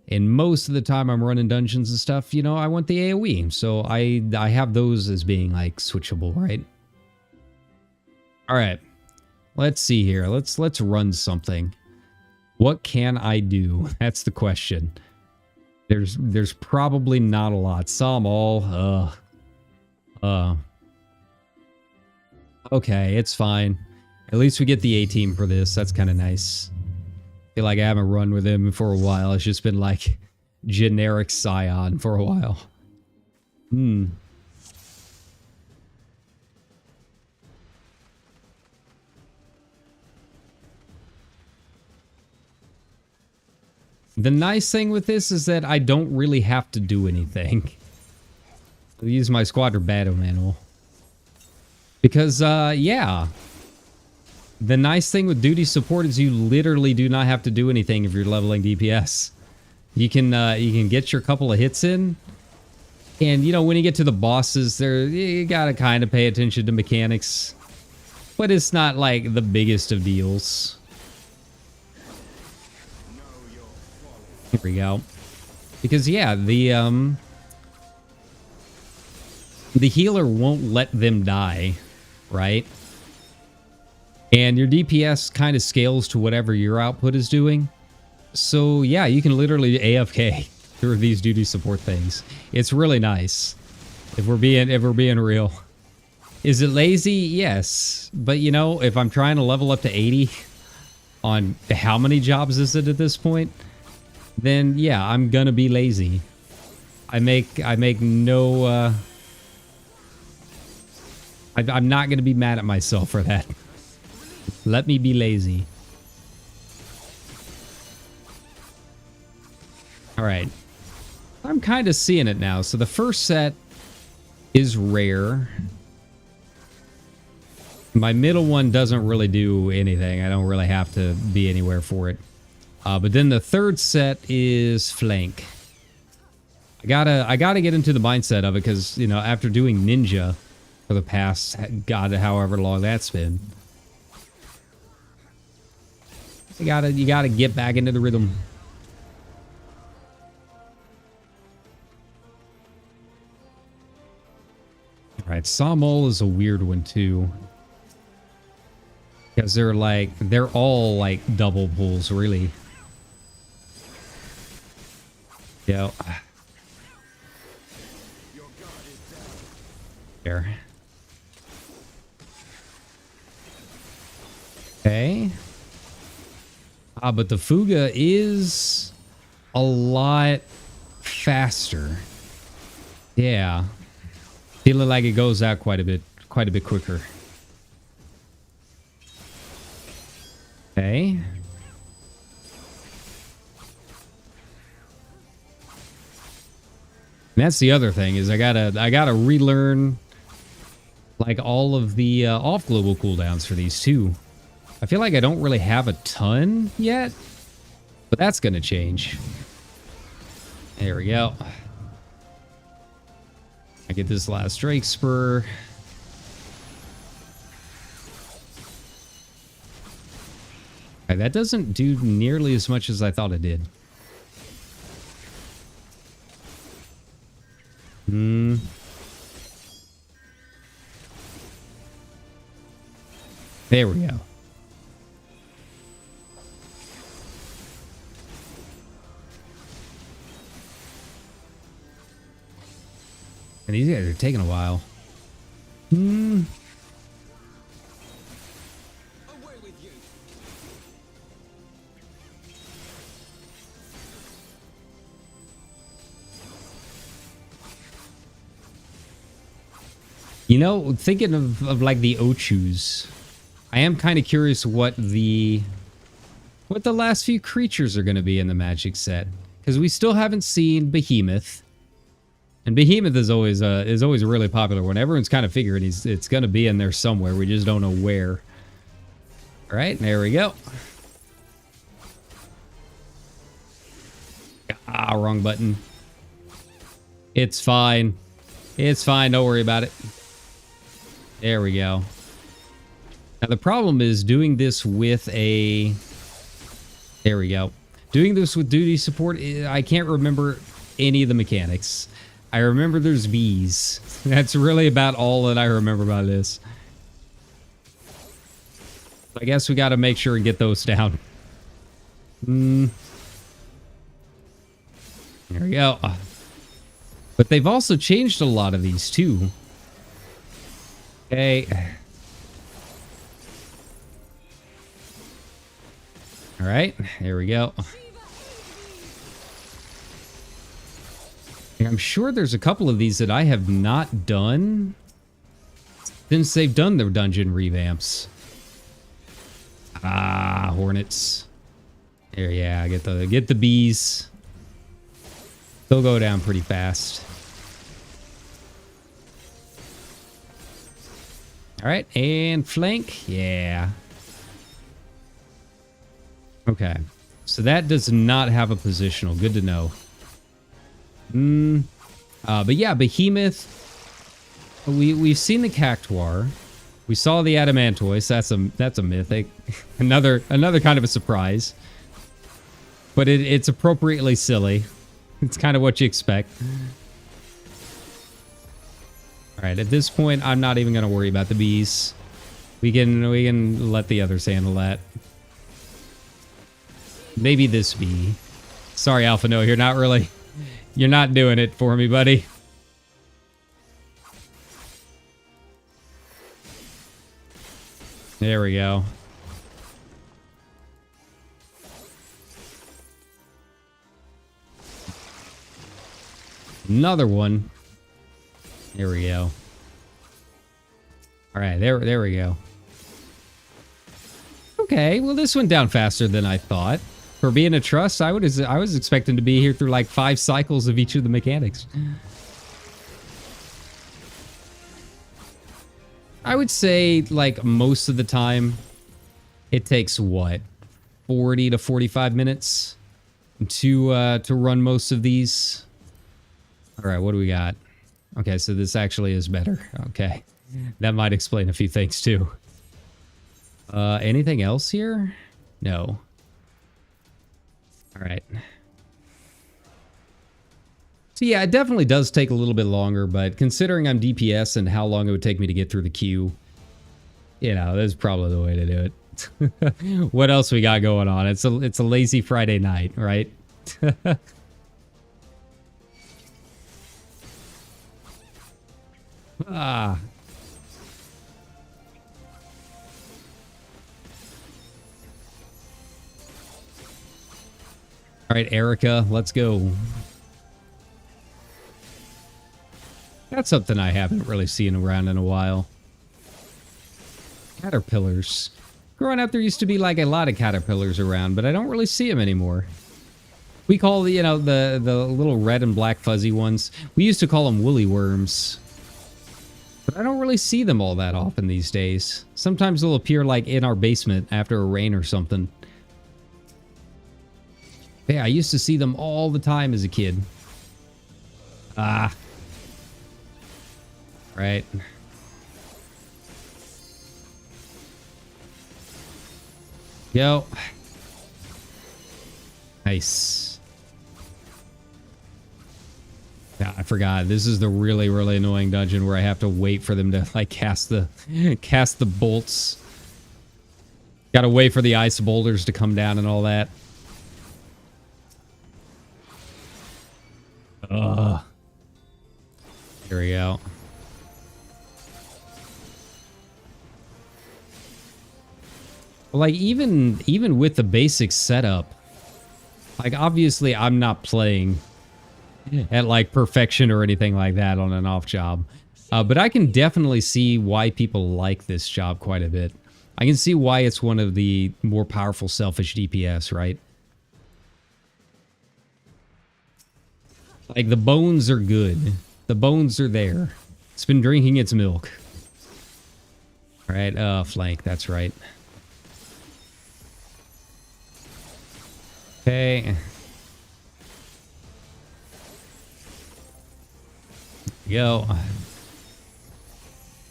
And most of the time I'm running dungeons and stuff, you know, I want the AoE. So I have those as being like switchable, right? All right. Let's see here. Let's run something. What can I do? That's the question. There's probably not a lot. Saw them all. Okay, it's fine. At least we get the A team for this. That's kind of nice. Feel like I haven't run with him for a while. It's just been like generic Scion for a while. The nice thing with this is that I don't really have to do anything. I'll use my squadron battle manual. Because, yeah. The nice thing with duty support is you literally do not have to do anything if you're leveling DPS. You can get your couple of hits in. And, you know, when you get to the bosses, you gotta kind of pay attention to mechanics. But it's not, like, the biggest of deals. Here we go. Because, yeah, the healer won't let them die, right? And your DPS kind of scales to whatever your output is doing. So, yeah, you can literally AFK through these duty support things. It's really nice. If we're being real. Is it lazy? Yes. But, you know, if I'm trying to level up to 80 on how many jobs is it at this point, then, yeah, I'm gonna be lazy. I make no... I'm not gonna be mad at myself for that. Let me be lazy. Alright. I'm kind of seeing it now. So the first set is rare. My middle one doesn't really do anything. I don't really have to be anywhere for it. But then the third set is flank. I gotta get into the mindset of it because, you know, after doing ninja for the past, God, however long that's been, you gotta get back into the rhythm. All right, Sawmole is a weird one too, because they're all like double pulls, really. Yeah. There. Okay. But the Fuga is a lot faster. Yeah. Feeling like it goes out quite a bit quicker. Okay. And that's the other thing is I gotta relearn like all of the off global cooldowns for these too. I feel like I don't really have a ton yet, but that's gonna change. There we go. I get this last Drake Spur. Okay, that doesn't do nearly as much as I thought it did. There we go. And these guys are taking a while. You know, thinking of like the Ochus, I am kind of curious what the last few creatures are going to be in the Magic set, because we still haven't seen Behemoth, and Behemoth is always a really popular one. Everyone's kind of figuring it's going to be in there somewhere. We just don't know where. All right, there we go. Ah, wrong button. It's fine. It's fine. Don't worry about it. There we go. Now the problem is doing this with a... There we go. Doing this with duty support, I can't remember any of the mechanics. I remember there's bees. That's really about all that I remember about this. I guess we got to make sure and get those down. There we go. But they've also changed a lot of these too. Okay. All right, there we go. I'm sure there's a couple of these that I have not done since they've done their dungeon revamps. Ah, hornets. There, yeah, get the bees. They'll go down pretty fast. All right, and flank. Yeah. Okay. So that does not have a positional. Good to know. But yeah, Behemoth. We've seen the Cactuar. We saw the Adamantoise. That's a mythic. another kind of a surprise. But it's appropriately silly. It's kind of what you expect. All right, at this point, I'm not even going to worry about the bees. We can let the others handle that. Maybe this bee. Sorry, Alpha, no, you're not doing it for me, buddy. There we go. Another one. There we go. All right, there we go. Okay, well, this went down faster than I thought. For being a trust, I was expecting to be here through like 5 cycles of each of the mechanics. I would say like most of the time, it takes what, 40 to 45 minutes to run most of these. All right, what do we got? Okay, so this actually is better. Okay, that might explain a few things too. Anything else here? No. All right. So yeah, it definitely does take a little bit longer, but considering I'm DPS and how long it would take me to get through the queue, you know, that's probably the way to do it. What else we got going on? It's a lazy Friday night, right? Ah. All right, Erica, let's go. That's something I haven't really seen around in a while. Caterpillars. Growing up, there used to be like a lot of caterpillars around, but I don't really see them anymore. We call, you know, the little red and black fuzzy ones, we used to call them woolly worms. But I don't really see them all that often these days. Sometimes they'll appear like in our basement after a rain or something. Yeah, I used to see them all the time as a kid. Ah. Right. Go. Nice. Yeah, I forgot. This is the really, really annoying dungeon where I have to wait for them to like cast the bolts. Gotta wait for the ice boulders to come down and all that. Here we go. Like even with the basic setup, like obviously I'm not playing at like perfection or anything like that on an off job. But I can definitely see why people like this job quite a bit. I can see why it's one of the more powerful selfish DPS, right? Like the bones are good. The bones are there. It's been drinking its milk. All right, flank, that's right. Okay. Go.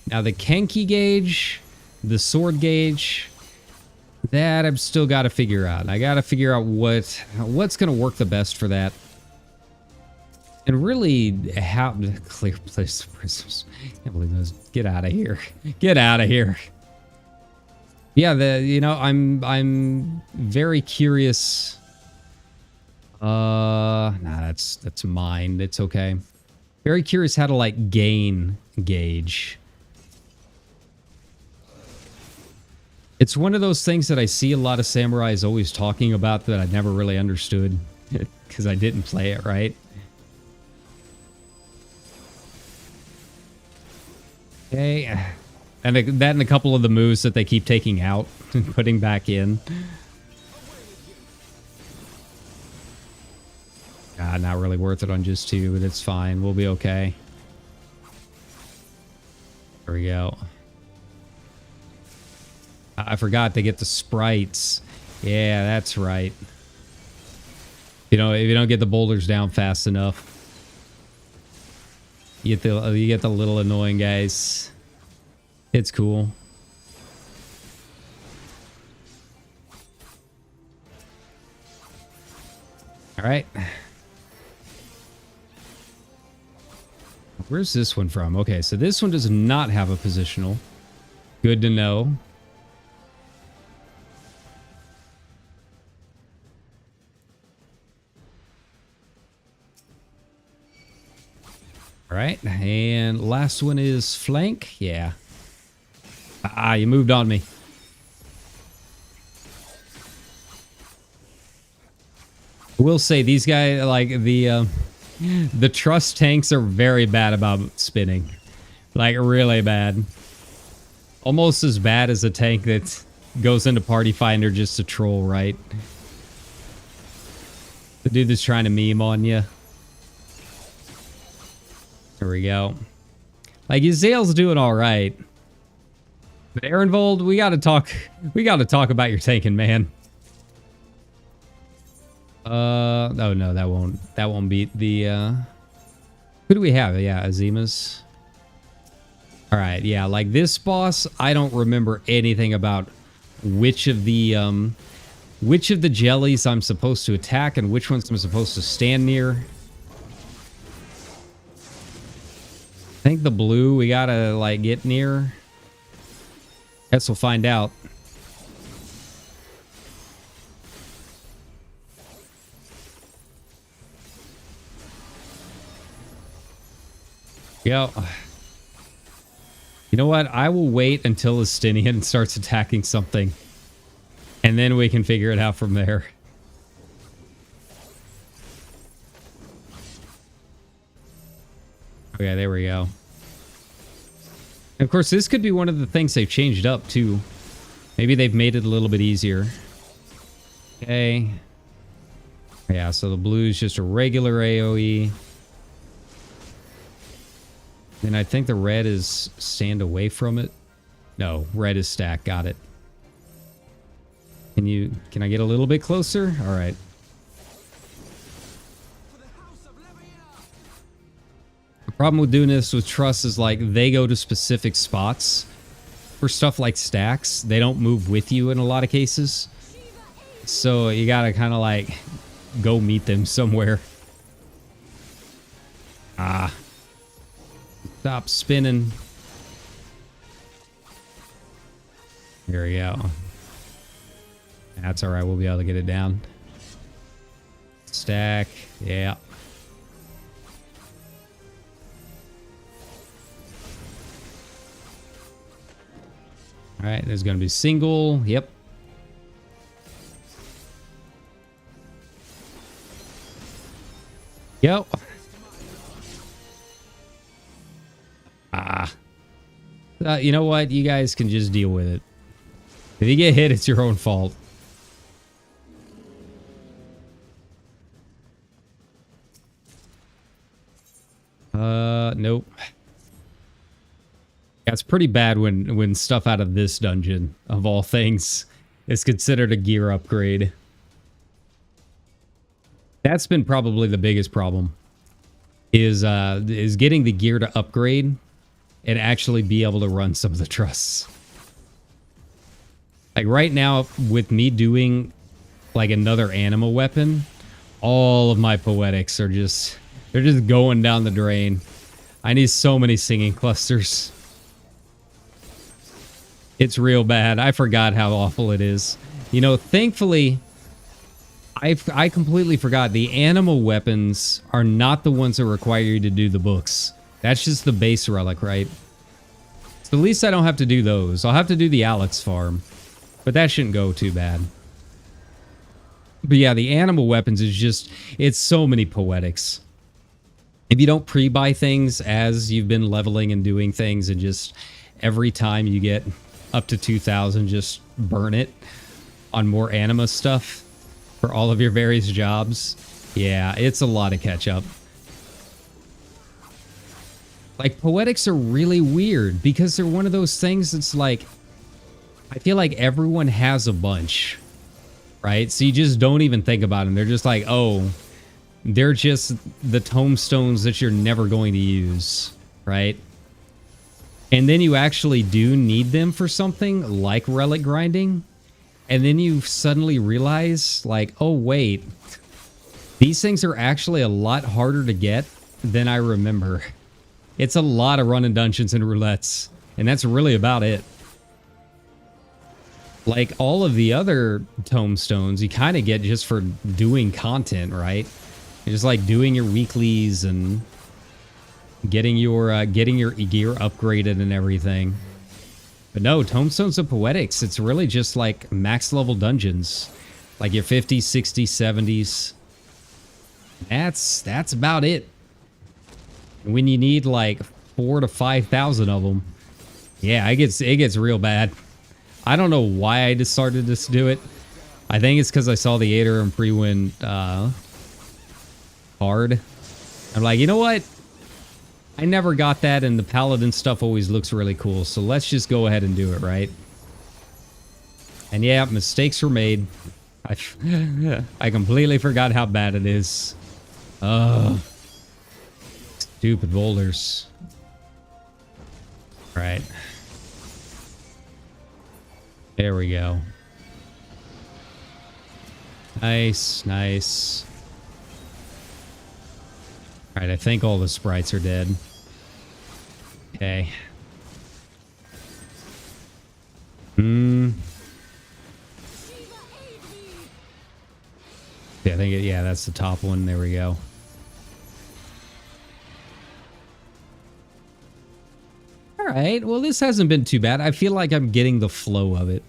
Now the Kenki gauge, the sword gauge, that I've still got to figure out. I got to figure out what's going to work the best for that. And really how to clear place the prisms. Can't believe those. Get out of here. Get out of here. Yeah, I'm very curious. Nah, that's mine. It's okay. Very curious how to like gain gauge. It's one of those things that I see a lot of samurais always talking about that I never really understood because I didn't play it right. Okay. And that and a couple of the moves that they keep taking out and putting back in. Not really worth it on just two, but it's fine. We'll be okay. There we go. I forgot to get the sprites. Yeah, that's right. You know, if you don't get the boulders down fast enough, you get the little annoying guys. It's cool. All right. Where's this one from? Okay, so this one does not have a positional. Good to know. All right, and last one is flank. Yeah. You moved on me. I will say these guys, like the trust tanks are very bad about spinning. Like really bad. Almost as bad as a tank that goes into Party Finder just to troll, right? The dude that's trying to meme on you. There we go. Like Yzael's doing all right. But Ehrenvold, we gotta talk about your tanking, man. Oh no, that won't beat the who do we have? Yeah, Azima's. All right, yeah, like this boss, I don't remember anything about which of the jellies I'm supposed to attack and which ones I'm supposed to stand near. I think the blue we gotta like get near. Guess we'll find out. Yo. You know what? I will wait until Estinian starts attacking something. And then we can figure it out from there. Okay, there we go. And of course, this could be one of the things they've changed up, too. Maybe they've made it a little bit easier. Okay. Yeah, so the blue is just a regular AoE. And I think the red is stand away from it. No, red is stack. Got it. Can I get a little bit closer? All right. The problem with doing this with Trust is like they go to specific spots for stuff like stacks. They don't move with you in a lot of cases. So you gotta kind of like go meet them somewhere. Ah. Stop spinning. There we go. That's all right. We'll be able to get it down. Stack. Yeah. All right. There's going to be single. Yep. Go. You know what? You guys can just deal with it. If you get hit, it's your own fault. Nope. Yeah, it's pretty bad when stuff out of this dungeon, of all things, is considered a gear upgrade. That's been probably the biggest problem. Is getting the gear to upgrade and actually be able to run some of the trusts. Like right now, with me doing like another Anima weapon, all of my poetics are just, they're just going down the drain. I need so many singing clusters. It's real bad. I forgot how awful it is. You know, thankfully, I completely forgot the Anima weapons are not the ones that require you to do the books. That's just the base relic, right? So at least I don't have to do those. I'll have to do the Alex farm. But that shouldn't go too bad. But yeah, the Anima weapons is just, it's so many poetics. If you don't pre-buy things as you've been leveling and doing things, and just every time you get up to 2,000, just burn it on more Anima stuff for all of your various jobs. Yeah, it's a lot of catch up. Like, poetics are really weird because they're one of those things that's like, I feel like everyone has a bunch, right? So you just don't even think about them. They're just like, oh, they're just the tomestones that you're never going to use, right? And then you actually do need them for something like relic grinding. And then you suddenly realize, like, oh, wait, these things are actually a lot harder to get than I remember. It's a lot of running dungeons and roulettes, and that's really about it. Like, all of the other tomestones, you kind of get just for doing content, right? You're just like doing your weeklies and getting your gear upgraded and everything. But no, tomestones of poetics, it's really just like max level dungeons, like your 50s, 60s, 70s. That's about it. When you need like 4,000 to 5,000 of them, yeah, it gets real bad. I don't know why I just started to do it. I think it's because I saw the Aether and pre-win hard. I'm like, you know what? I never got that, and the Paladin stuff always looks really cool, so let's just go ahead and do it, right? And yeah, mistakes were made. I completely forgot how bad it is. Ugh. Stupid boulders. Right. There we go. Nice, nice. Alright, I think all the sprites are dead. Okay. Yeah, I think yeah, that's the top one. There we go. Alright, well, this hasn't been too bad. I feel like I'm getting the flow of it.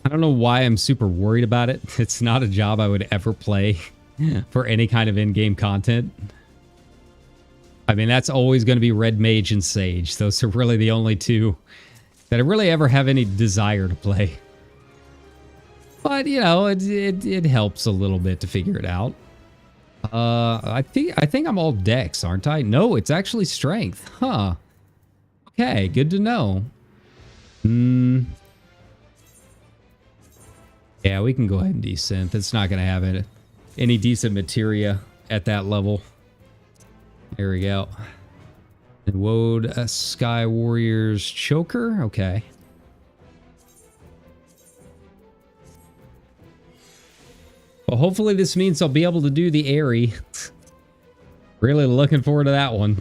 I don't know why I'm super worried about it. It's not a job I would ever play for any kind of in-game content. I mean, that's always going to be Red Mage and Sage. Those are really the only two that I really ever have any desire to play. But, you know, it helps a little bit to figure it out. I think I'm all dex, aren't I? No, it's actually strength. Huh. Okay, good to know. Yeah, we can go ahead and desynth. It's not going to have any decent materia at that level. There we go. And Woad Sky Warrior's Choker. Okay. Well, hopefully this means I'll be able to do the Airy. Really looking forward to that one.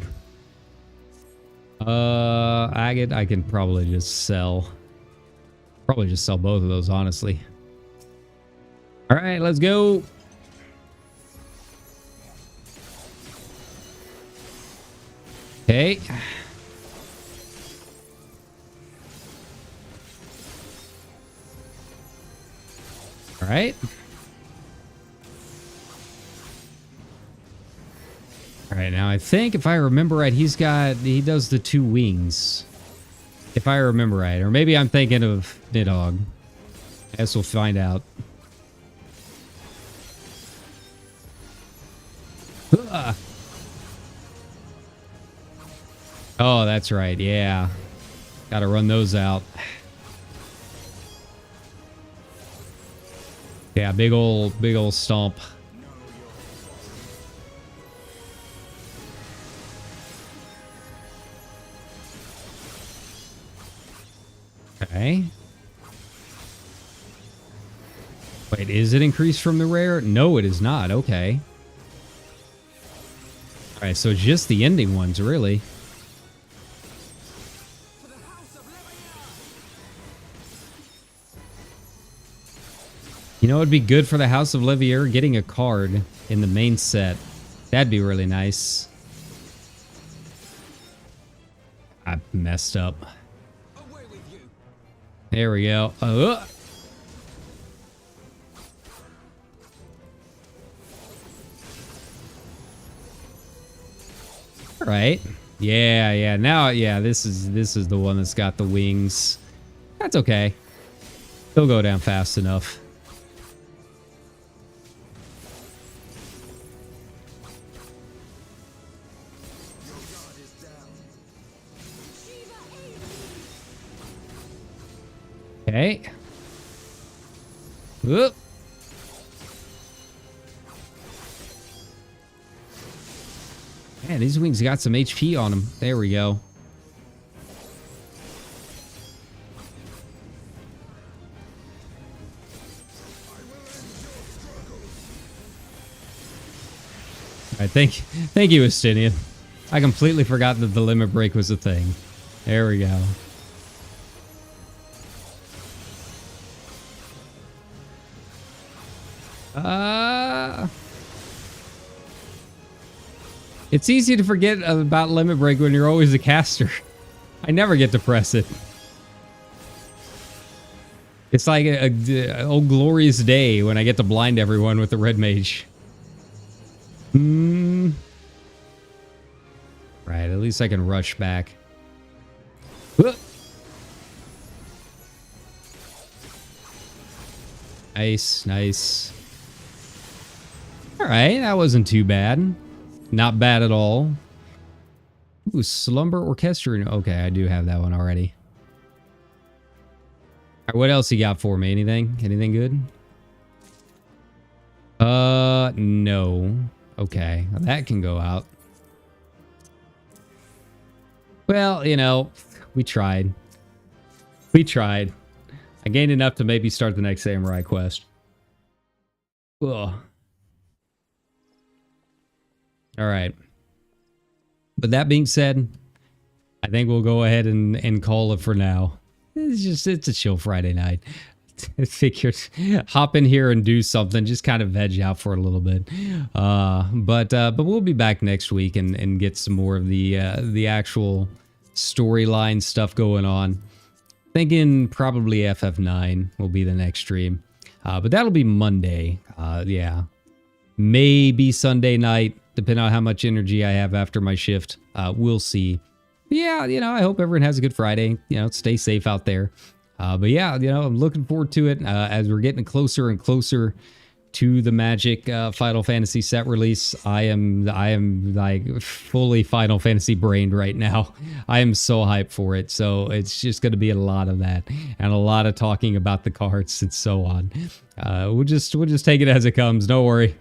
Agate, I can probably just sell. Probably just sell both of those, honestly. All right, let's go. Okay. All right. All right, now I think if I remember right, he does the 2 wings. If I remember right. Or maybe I'm thinking of Nidhogg. I guess we'll find out. Oh, that's right. Yeah. Gotta run those out. Yeah, big old stomp. Okay. Wait, is it increased from the rare? No, it is not. Okay. Alright, so just the ending ones, really. You know, it'd be good for the House of Levier getting a card in the main set. That'd be really nice. I messed up. There we go. All right. Yeah. Now, yeah, this is the one that's got the wings. That's okay. He'll go down fast enough. Okay. Whoop. Man, these wings got some HP on them. There we go. All right, thank you, Estinian. I completely forgot that the limit break was a thing. There we go. It's easy to forget about limit break when you're always a caster. I never get to press it. It's like a old glorious day when I get to blind everyone with the red mage. Right, at least I can rush back. Nice. All right, that wasn't too bad. Not bad at all. Ooh, Slumber Orchestra. Okay, I do have that one already. All right, what else you got for me? Anything? Anything good? No. Okay, well, that can go out. Well, you know, we tried. I gained enough to maybe start the next samurai quest. Ugh. All right. But that being said, I think we'll go ahead and call it for now. It's a chill Friday night. I figured hop in here and do something, just kind of veg out for a little bit. But we'll be back next week and get some more of the actual storyline stuff going on. Thinking probably FF9 will be the next stream. But that'll be Monday. Yeah. Maybe Sunday night, depending on how much energy I have after my shift. We'll see. Yeah, you know, I hope everyone has a good Friday. You know, stay safe out there. But yeah, I'm looking forward to it as we're getting closer and closer to the Magic Final Fantasy set release. I am like fully Final Fantasy brained right now. I am so hyped for it. So it's just going to be a lot of that and a lot of talking about the cards and so on. We'll just take it as it comes. Don't worry.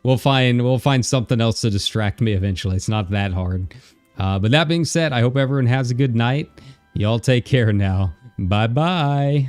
We'll find something else to distract me eventually. It's not that hard. But that being said, I hope everyone has a good night. Y'all take care now. Bye bye.